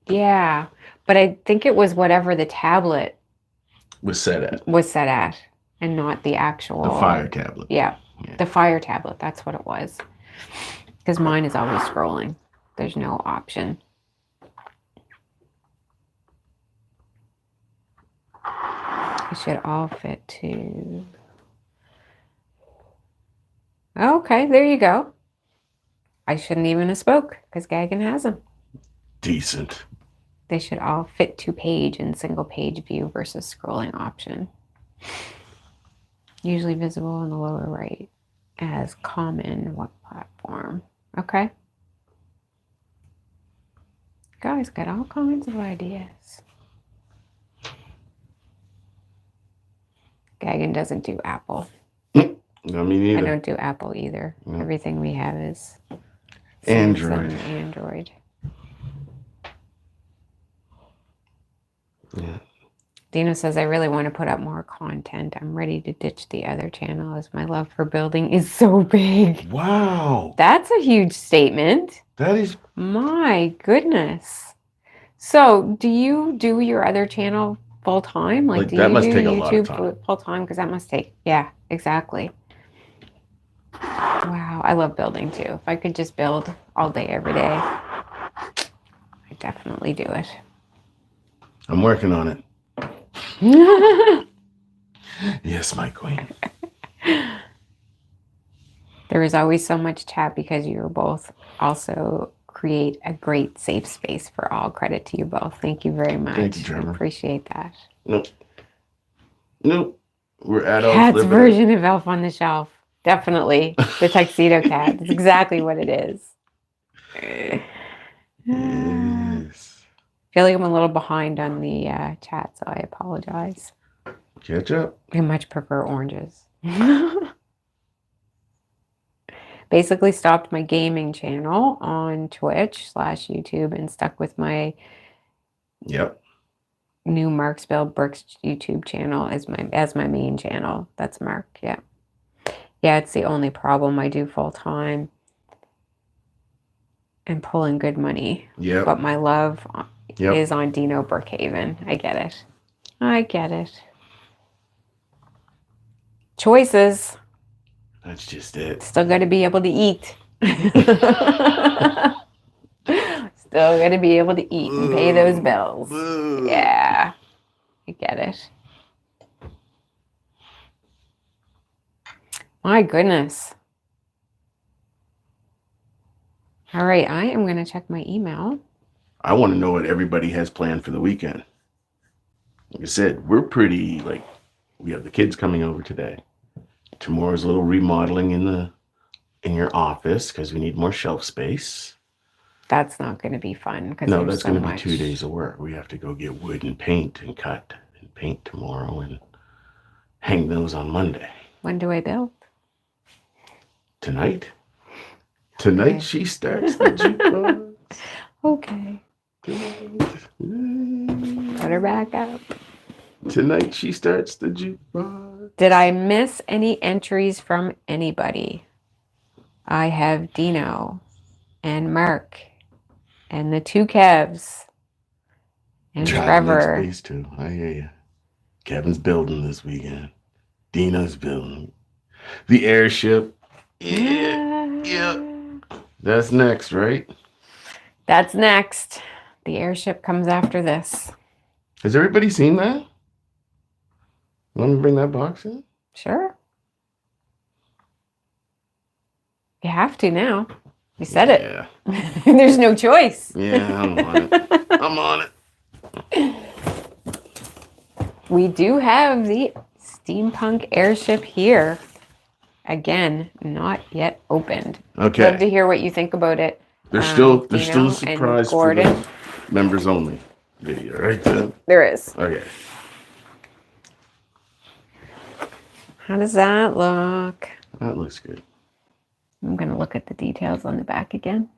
Yeah, but I think it was whatever the tablet
was set at,
and not the actual...
The Fire tablet.
Yeah, the Fire tablet. That's what it was. Because mine is always scrolling. There's no option. It should all fit to... Okay, there you go. I shouldn't even have spoke because Gagan has them.
Decent.
They should all fit to page in single page view versus scrolling option. Usually visible in the lower right as common what platform. Okay. Guys got all kinds of ideas. Gagan doesn't do Apple.
No, me neither.
I don't do Apple either. Yeah. Everything we have is
Android.
Android.
Yeah.
Dino says, I really want to put up more content. I'm ready to ditch the other channel as my love for building is so big.
Wow.
That's a huge statement.
That is.
My goodness. So do you do your other channel full time? Like do
that
you
must
do
take
YouTube
a lot of time.
Full time? Because that must take, yeah, exactly. Wow. I love building too. If I could just build all day, every day, I'd definitely do it.
I'm working on it. Yes, my queen.
There is always so much chat because you both also create a great safe space for all. Credit to you both. Thank you very much.
Thank you, Trevor.
I appreciate that.
Nope. We're adults.
Cat's version of Elf on the Shelf. Definitely. The tuxedo cat. That's exactly what it is.
Yes.
I feel like I'm a little behind on the chat, so I apologize.
Catch up.
I much prefer oranges. Basically stopped my gaming channel on Twitch/YouTube and stuck with my new Mark's Build Bricks YouTube channel as my main channel. That's Mark, yeah. Yeah, it's the only problem. I do full time and pull in good money.
Yeah.
But my love is on Dino Brookhaven. I get it. I get it. Choices.
That's just it.
Still got to be able to eat. Still got to be able to eat and pay those bills. Yeah. I get it. My goodness. All right, I am going to check my email.
I want to know what everybody has planned for the weekend. Like I said, we're pretty, we have the kids coming over today. Tomorrow's a little remodeling in your office because we need more shelf space.
That's not going to be fun.
No, that's going to be 2 days of work. We have to go get wood and paint and cut and paint tomorrow and hang those on Monday.
When do I build?
Tonight. Tonight okay. She starts the jukebox.
Okay. Put her back up.
Tonight she starts the jukebox.
Did I miss any entries from anybody? I have Dino and Mark and the two Kevs and Trevor.
Space too. I hear you. Kevin's building this weekend. Dino's building. The airship. Yeah. That's next, right?
That's next. The airship comes after this.
Has everybody seen that? Want me to bring that box in?
Sure. You have to now. You said it.
Yeah.
There's no choice.
Yeah, I'm on it. I'm on it.
We do have the steampunk airship here. Again, not yet opened.
Okay.
Love to hear what you think about it.
There's still
Dino
a surprise
and
for
Gordon.
the members only video, right there.
There is.
Okay.
How does that look?
That looks good.
I'm going to look at the details on the back again.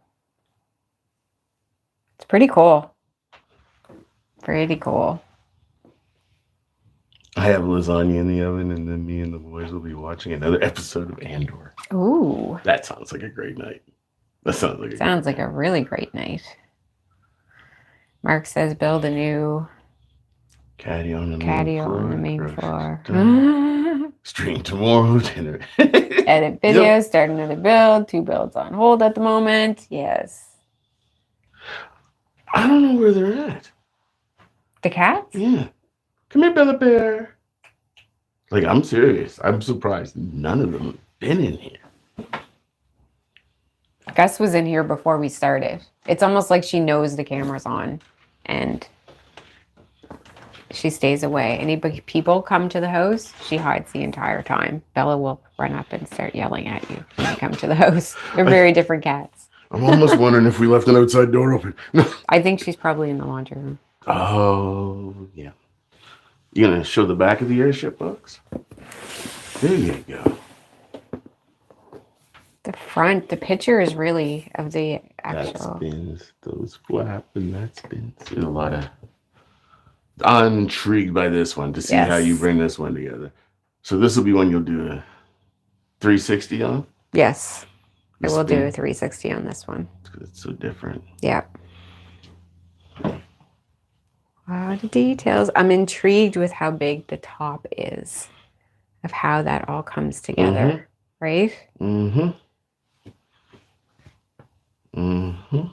It's pretty cool. Pretty cool.
I have lasagna in the oven, and then me and the boys will be watching another episode of Andor.
Ooh.
That sounds like a great night. That sounds like
a really great night. Mark says build a new
caddy on the
main floor.
Stream tomorrow dinner.
Edit video, start another build. 2 builds on hold at the moment. Yes.
I don't know where they're at.
The cats?
Yeah. Come here, Bella Bear. Like, I'm serious. I'm surprised none of them have been in here.
Gus was in here before we started. It's almost like she knows the camera's on and she stays away. Any people come to the house, she hides the entire time. Bella will run up and start yelling at you when you come to the house. They're very different cats.
I'm almost wondering if we left an outside door open.
I think she's probably in the laundry room.
Oh, yeah. You gonna show the back of the airship box? There you go.
The front, the picture is really of the actual.
That spins, those flap, and that spins. There's a lot of. I'm intrigued by this one to see how you bring this one together. So this will be one you'll do a 360 on?
Yes. I will do
spin.
a 360 on this one.
It's so different.
Yeah. Wow, the details. I'm intrigued with how big the top is, of how that all comes together, right?
Mm-hmm. Mm-hmm.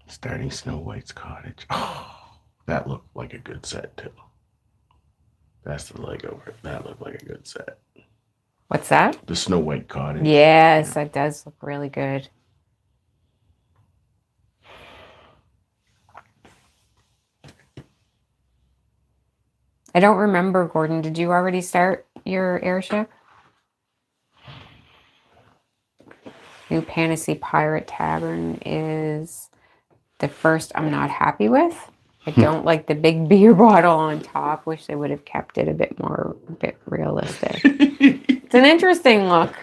Starting Snow White's cottage. Oh, that looked like a good set too. That's the leg over it. That looked like a good set.
What's that?
The Snow White cottage.
Yes, that does look really good. I don't remember, Gordon. Did you already start your airship? New Fantasy Pirate Tavern is the first I'm not happy with. I don't like the big beer bottle on top. Wish they would have kept it a bit realistic. It's an interesting look.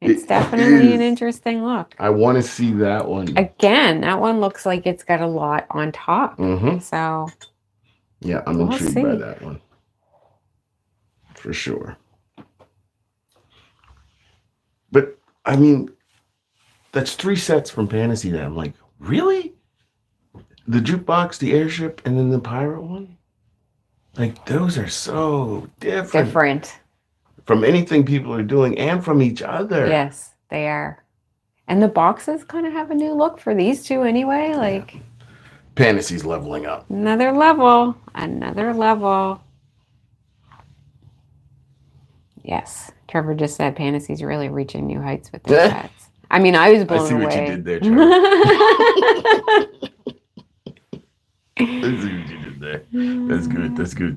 It's definitely an interesting look.
I want to see that one.
Again, that one looks like it's got a lot on top.
Mm-hmm.
So,
yeah, I'm intrigued by that one. For sure. But, I mean, that's 3 sets from Fantasy that I'm like, really? The jukebox, the airship, and then the pirate one? Like, those are so different. From anything people are doing and from each other.
Yes, they are. And the boxes kind of have a new look for these two anyway. Like, yeah.
Fantasy's leveling up.
Another level. Another level. Yes. Trevor just said Fantasy's really reaching new heights with their sets. I mean, I was blown away.
I see what you did there, Trevor. I see what you did there. That's good. That's good.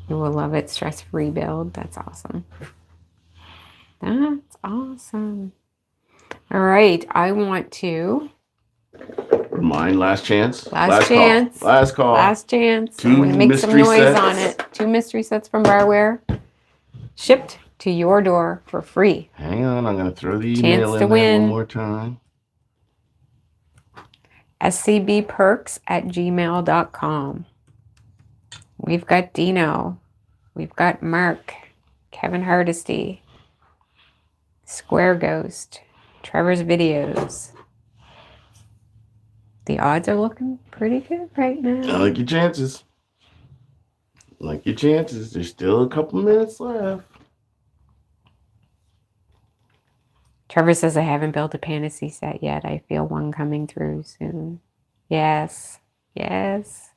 You will love it. Stress-free build. That's awesome. That's awesome. All right. I want to...
Remind, last chance.
Last chance.
Call. Last call.
Last chance.
2
I'm going to make some noise
sets.
on it. 2 mystery sets from Barware. Shipped to your door for free.
Hang on. I'm going to throw the email in there one more time. scbperks@gmail.com. We've got Dino. We've got Mark. Kevin Hardesty. Square Ghost. Trevor's Videos. The odds are looking pretty good right now. I like your chances. There's still a couple minutes left.
Trevor says, I haven't built a Fantasy set yet. I feel one coming through soon. Yes. Yes.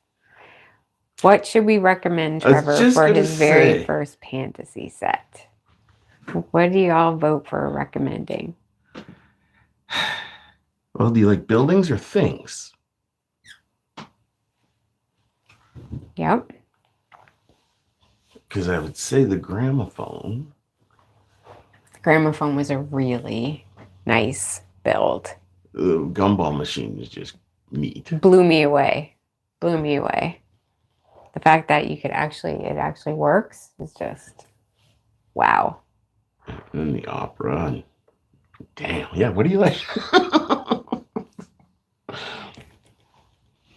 What should we recommend
I was
Trevor
just
for
gonna
his very
say.
first fantasy set? What do you all vote for recommending?
Well, do you like buildings or things?
Yep.
Because I would say the gramophone.
The gramophone was a really nice build.
The gumball machine is just neat.
Blew me away. Blew me away. The fact that it actually works is just wow.
And then the opera. And damn, yeah. What do you like?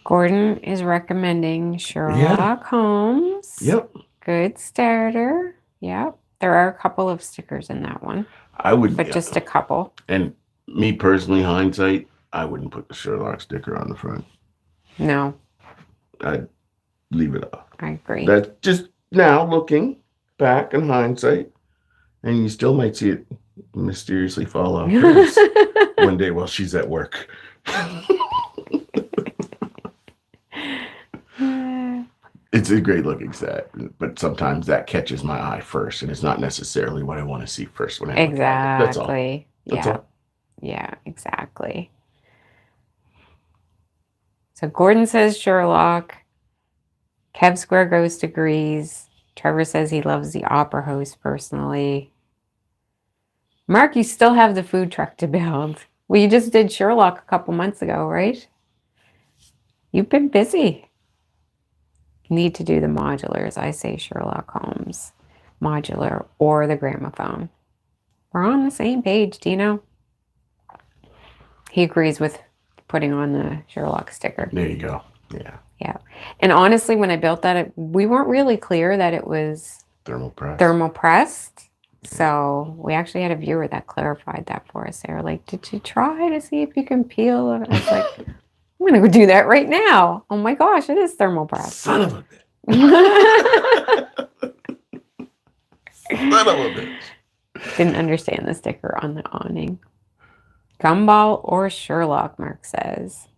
Gordon is recommending Sherlock Holmes.
Yep.
Good starter. Yep. There are a couple of stickers in that one,
I would,
but just a couple.
And me personally, hindsight, I wouldn't put the Sherlock sticker on the front.
No,
I'd leave it off.
I agree.
That's just now looking back in hindsight, and you still might see it mysteriously fall off hers one day while she's at work. It's a great looking set, but sometimes that catches my eye first, and it's not necessarily what I want to see first when I look at it. That's all. That's all.
Yeah, exactly. So Gordon says Sherlock. Kev Square Ghost agrees. Trevor says he loves the opera host personally. Mark, you still have the food truck to build. Well, you just did Sherlock a couple months ago, right? You've been busy. You need to do the modulars. I say Sherlock Holmes modular or the gramophone. We're on the same page, Dino. He agrees with putting on the Sherlock sticker.
There you go. Yeah.
Yeah. And honestly, when I built that, we weren't really clear that it was
Thermal
pressed. So we actually had a viewer that clarified that for us. They were like, did you try to see if you can peel it? I was like, I'm going to go do that right now. Oh my gosh, it is thermal pressed.
Son of a bitch. Son of a bitch.
Didn't understand the sticker on the awning. Gumball or Sherlock, Mark says.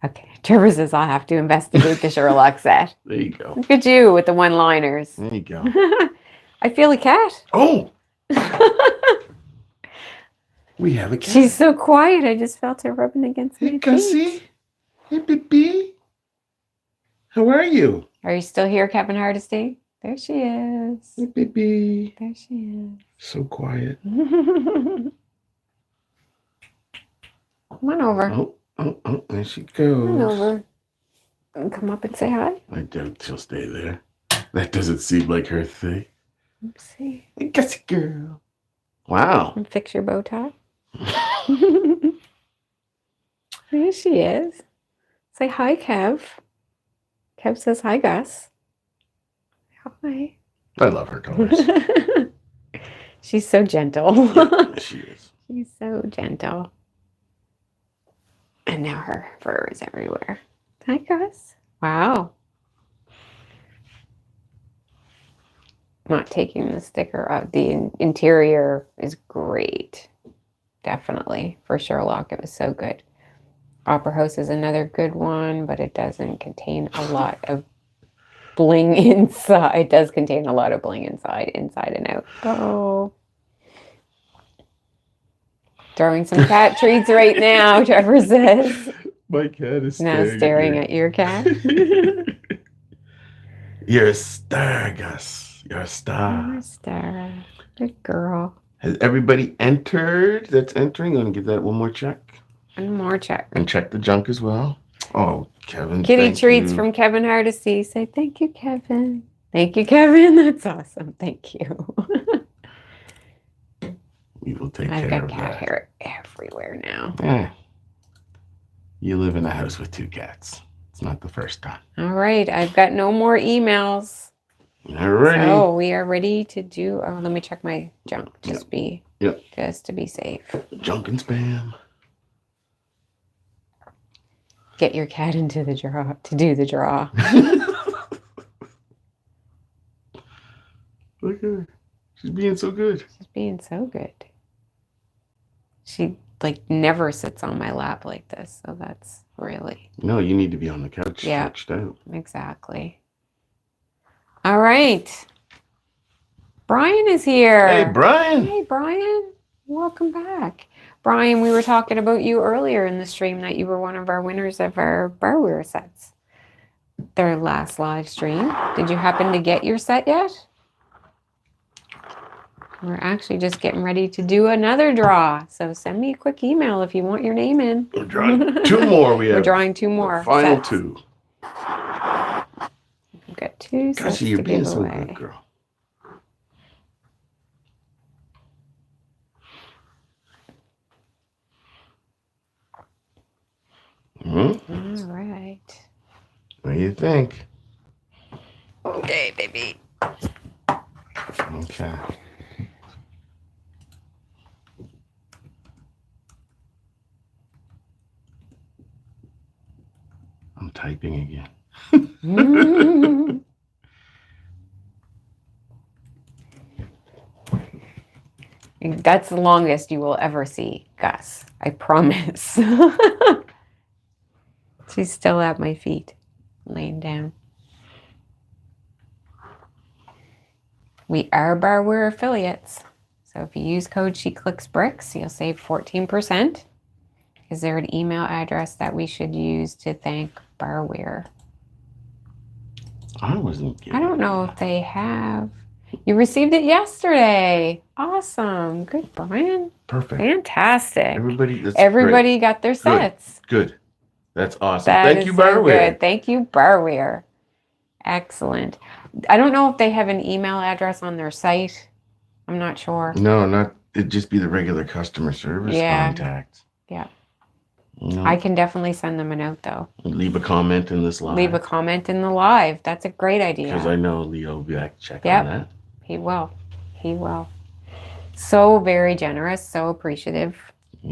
Okay, Trevor says I'll have to investigate the Sherlock set.
There you go.
Look at you with the one-liners.
There you go.
I feel a cat.
Oh! We have a cat.
She's so quiet. I just felt her rubbing against my
Hey,
feet.
Gussie. Hey, baby. How are you?
Are you still here, Kevin Hardesty? There she is.
Hey, baby.
There she
So quiet.
is. Come on over.
Oh, there she
Come on
goes.
over. And come up and say hi.
I doubt she'll stay there. That doesn't seem like her thing.
Oopsie.
Hey, Gussie girl. Wow.
And fix your bow tie. There she is. Say hi, Kev. Kev says hi, Gus. Hi.
I love her colors.
She's so gentle.
Yeah, she is.
She's so gentle. And now her fur is everywhere. Hi, Gus. Wow. Not taking the sticker out. The interior is great. Definitely. For Sherlock, it was so good. Opera House is another good one, but it doesn't contain a lot of bling inside. It does contain a lot of bling inside and out. Oh. Throwing some cat treats right now, Trevor says.
My cat is
Now staring at your cat.
You're a star, Gus. You're a star.
You're a star. Good girl.
Has everybody entered that's entering? I'm going to give that one more check.
One more check.
And check the junk as well. Oh, Kevin.
Kitty treats from Kevin Hardesty. Say thank you, Kevin. Thank you, Kevin. That's awesome. Thank you.
We will take
I've
care
got
of
cat
that.
hair everywhere now.
You live in a house with 2 cats. It's not the first time.
All right. I've got no more emails.
All right.
So we are ready to do. Oh, let me check my junk. Just to be safe.
Junk and spam.
Get your cat into the draw to do the draw.
Look at her. She's being so good.
She's being so good. She like never sits on my lap like this. So that's really.
No, you need to be on the couch stretched out.
Exactly. All right. Brian is here.
Hey, Brian.
Hey, Brian. Welcome back. Brian, we were talking about you earlier in the stream that you were one of our winners of our barware sets. Their last live stream. Did you happen to get your set yet? We're actually just getting ready to do another draw. So send me a quick email if you want your name in.
We're drawing 2 more.
We're drawing 2 more.
Final
sets.
2.
We've got 2 sets
Gosh, you're
to
being
give
so
away.
good, girl.
All right.
What do you think?
Okay, baby.
Okay. I'm typing again.
That's the longest you will ever see, Gus. I promise. She's still at my feet, laying down. We are barware affiliates. So if you use code SheClicksBricks, you'll save 14%. Is there an email address that we should use to thank barware?
I wasn't
I don't know if they have. You received it yesterday. Awesome. Good, Brian.
Perfect.
Fantastic.
Everybody
got their sets.
Good. That's awesome.
That
Thank you,
is so
barware.
good. Thank you, barware. Excellent. I don't know if they have an email address on their site. I'm not sure.
No, it'd just be the regular customer service contact.
Yeah.
No.
I can definitely send them a note, though.
Leave a comment in this live.
Leave a comment in the live. That's a great idea.
Because I know Leo will be back to check on that.
He will. He will. So very generous, so appreciative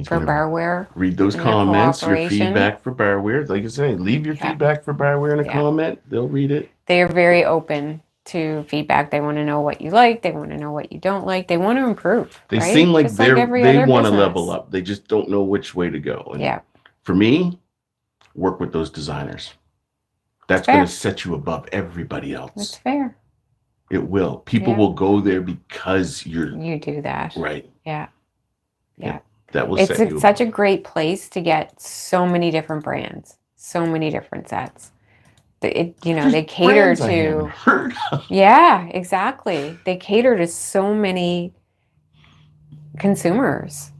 for barware.
Read those comments, your feedback for barware. Like I say, leave your feedback for barware in a comment. They'll read it.
They are very open to feedback. They want to know what you like. They want to know what you don't like. They want to improve.
They
right?
seem like
Just
they want to
business.
level up. They just don't know which way to go. And for me, work with those designers. That's going to set you above everybody else.
That's fair.
It will. People will go there because
you do that.
Right.
Yeah.
That will
it's
set you
such a great place to get so many different brands, so many different sets. They cater to. Yeah, exactly. They cater to so many consumers.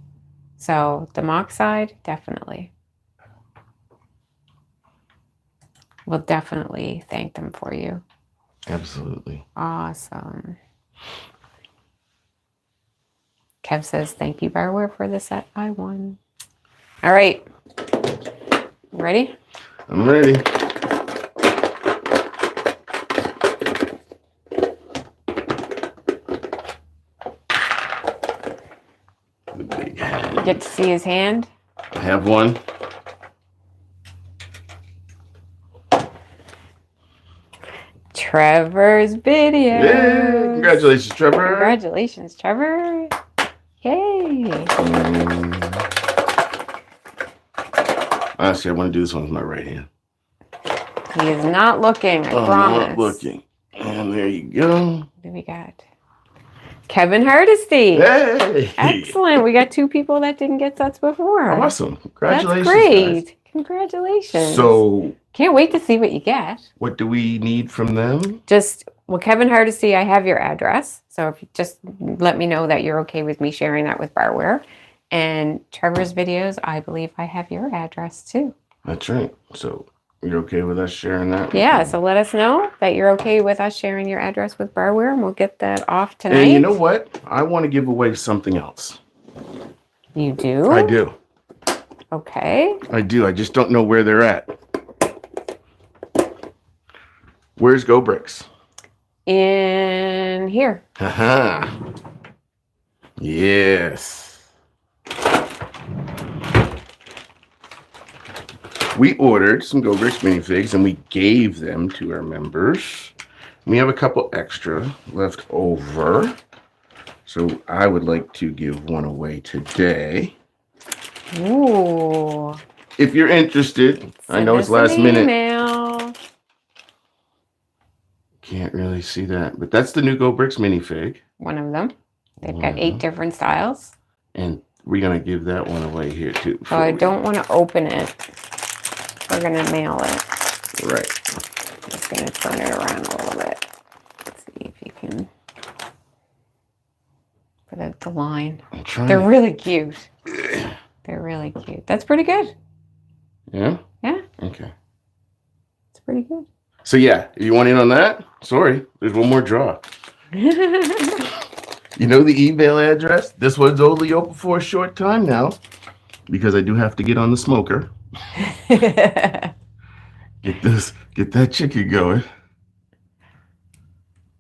So the mock side, definitely. We'll definitely thank them for you.
Absolutely.
Awesome. Kev says, thank you, barware, for the set I won. All right. Ready?
I'm ready. The big hand.
You get to see his hand?
I have one.
Trevor's video.
Yeah, congratulations, Trevor.
Congratulations, Trevor. Yay.
Actually, I want to do this one with my right hand.
He is not looking, I promise.
I'm not looking. And there you go.
What do we got? Kevin Hardesty.
Hey.
Excellent. We got 2 people that didn't get sets before.
Awesome. Congratulations.
That's great.
Guys.
Congratulations.
So,
can't wait to see what you get.
What do we need from them?
Kevin Hardesty, I have your address. So if you just let me know that you're okay with me sharing that with barware. And Trevor's videos, I believe I have your address too.
That's right. So you're okay with us sharing that?
Yeah, so let us know that you're okay with us sharing your address with barware, and we'll get that off tonight.
And you know what? I want to give away something else.
You do?
I do.
Okay.
I do. I just don't know where they're at. Where's gobricks?
In here.
Haha. Yes. We ordered some gobricks minifigs and we gave them to our members. We have a couple extra left over. So I would like to give one away today.
Ooh.
If you're interested, I know it's
Send us
last
an
minute.
email.
Can't really see that, but that's the new gobricks minifig.
One of them. They've
One
got
of
8
them.
different styles.
And we're gonna give that one away here too.
So I don't want to open it. We're gonna mail it.
Right.
Just gonna turn it around a little bit. Let's see if you can put out the line.
I'm trying.
They're really cute. They're really cute. That's pretty good.
Yeah?
Yeah.
Okay.
It's pretty good.
So yeah, if you want in on that, sorry, there's one more draw. You know the email address? This one's only open for a short time now because I do have to get on the smoker. Get that chicken going.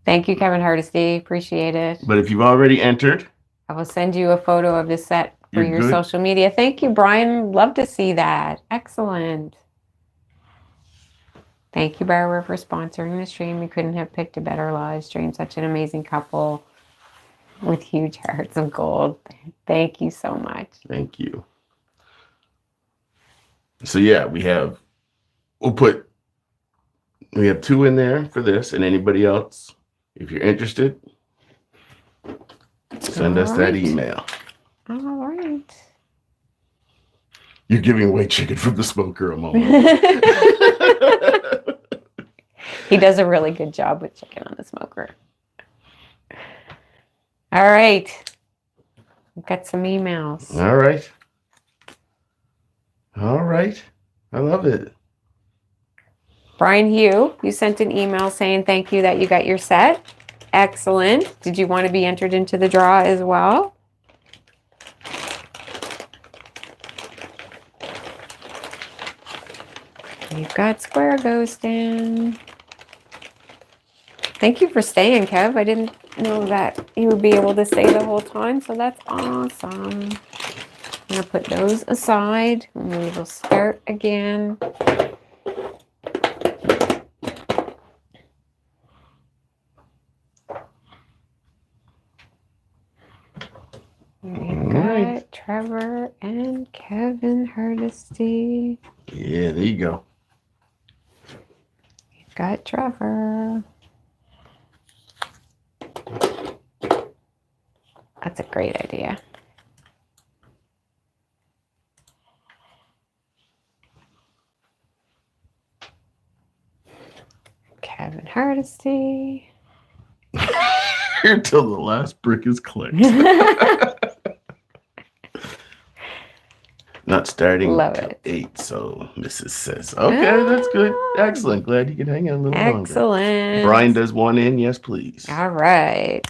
Thank you, Kevin Hardesty. Appreciate it.
But if you've already entered,
I will send you a photo of this set for
You're
your
good.
social media. Thank you, Brian. Love to see that. Excellent. Thank you, Barbara, for sponsoring the stream. We couldn't have picked a better live stream. Such an amazing couple with huge hearts of gold. Thank you so much.
thank you. So yeah, we have 2 in there for this, and anybody else, if you're interested, send us that
Alright.
email.
All right.
You're giving away chicken from the smoker a moment.
He does a really good job with chicken on the smoker. All right. We've got some emails.
All right. All right. I love it.
Brian Hugh, you sent an email saying thank you that you got your set. Excellent. Did you want to be entered into the draw as well? You've got Square Ghost in. Thank you for staying, Kev. I didn't know that you would be able to stay the whole time, so that's awesome. I'm going to put those aside and we will start again. We've got Trevor and Kevin Hardesty.
Yeah, there you go.
We've got Trevor. That's a great idea. Kevin Hardesty.
Until the last brick is clicked. Not starting
Love
till
it.
8, so Mrs. says. Okay, that's good. Excellent. Glad you can hang out a little longer.
Excellent.
Brian does one in. Yes, please.
All right.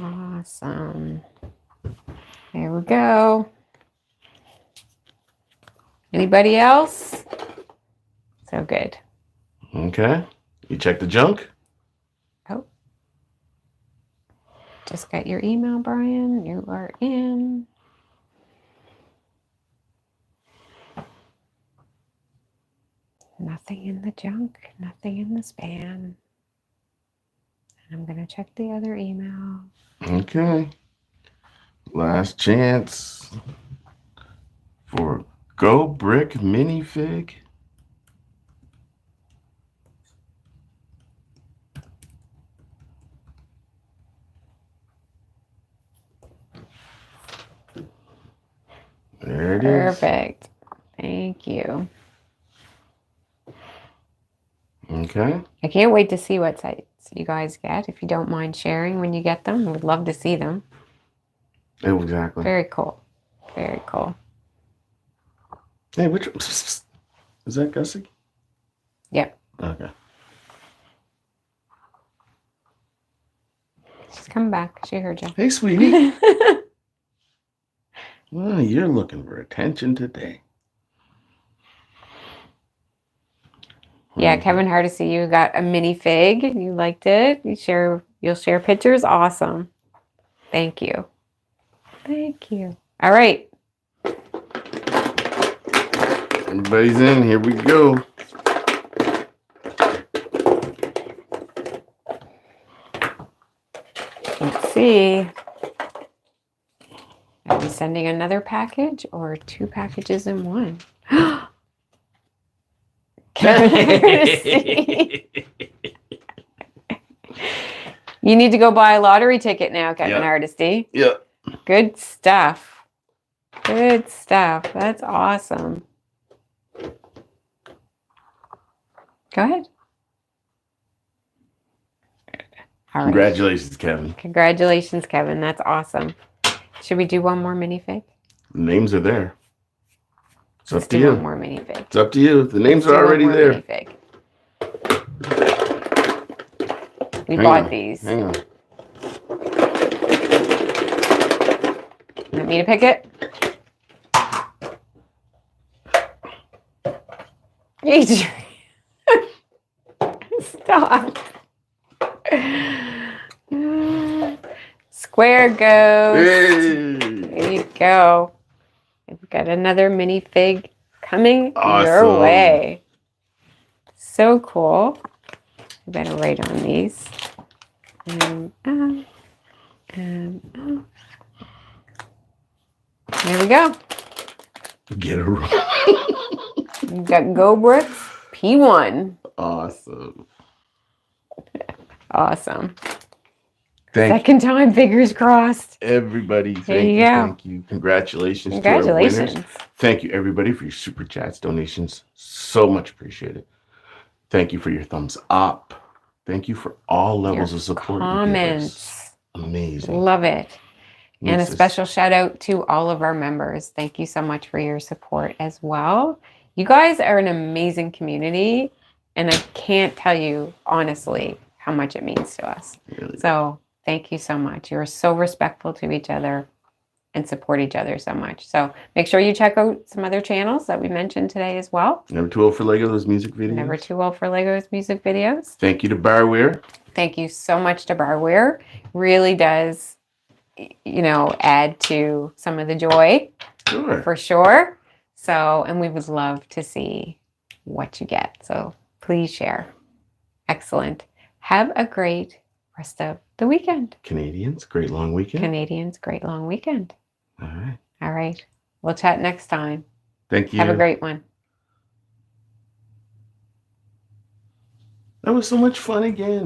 Awesome. There we go. Anybody else? So good.
Okay. You check the junk?
Oh. Just got your email, Brian. You are in. Nothing in the junk, nothing in the spam. And I'm going to check the other email.
Okay. Last chance for Go Brick minifig. There it is.
Perfect. Thank you.
Okay.
I can't wait to see what sites you guys get. If you don't mind sharing when you get them, we'd love to see them.
Oh, exactly.
Very cool. Very cool.
Hey, which is that Gussie?
Yep.
Okay.
She's come back. She heard you.
Hey, sweetie. Well, you're looking for attention today.
Yeah, Kevin Hardesty, you got a minifig. You liked it. You'll share pictures. Awesome. Thank you. Thank you. All right.
Everybody's in. Here we go.
Let's see. Are we sending another package or 2 packages in one? Kevin, you need to go buy a lottery ticket now, Kevin Hardesty.
Yeah.
Good stuff. Good stuff. That's awesome. Go ahead. All right.
Congratulations, Kevin.
Congratulations, Kevin. That's awesome. Should we do one more minifig?
The names are there. It's
Let's
up to
do
you.
one more minifig.
It's up to you. The names are already there.
Minifig. We bought these.
Hang on.
You want me to pick it? Stop. Square goes.
Hey.
There you go. We've got another minifig coming
Awesome.
your way. So cool. I better write on these. There we go.
Get a roll.
We've got gobricks P1.
Awesome.
Awesome.
Thank
Second time, fingers crossed.
everybody.
There you go.
Thank you. Congratulations.
Congratulations.
To our winners. Thank you, everybody, for your super chats, donations. So much appreciated. Thank you for your thumbs up. Thank you for all levels
Your
of support.
comments.
Amazing.
Love it. And a
Makes us-
special shout out to all of our members. Thank you so much for your support as well. You guys are an amazing community, and I can't tell you honestly how much it means to us.
Really.
So thank you so much. You're so respectful to each other and support each other so much. So make sure you check out some other channels that we mentioned today as well.
Never too old for Lego, those music videos.
Never Too Old for Legos music videos.
Thank you to Barware.
Thank you so much to Barware. Really does, add to some of the joy
Sure.
for sure. So, and we would love to see what you get. So please share. Excellent. Have a great rest of the weekend.
Canadians, great long weekend.
Canadians, great long weekend.
All right.
All right. We'll chat next time.
Thank you.
Have a great one.
That was so much fun again.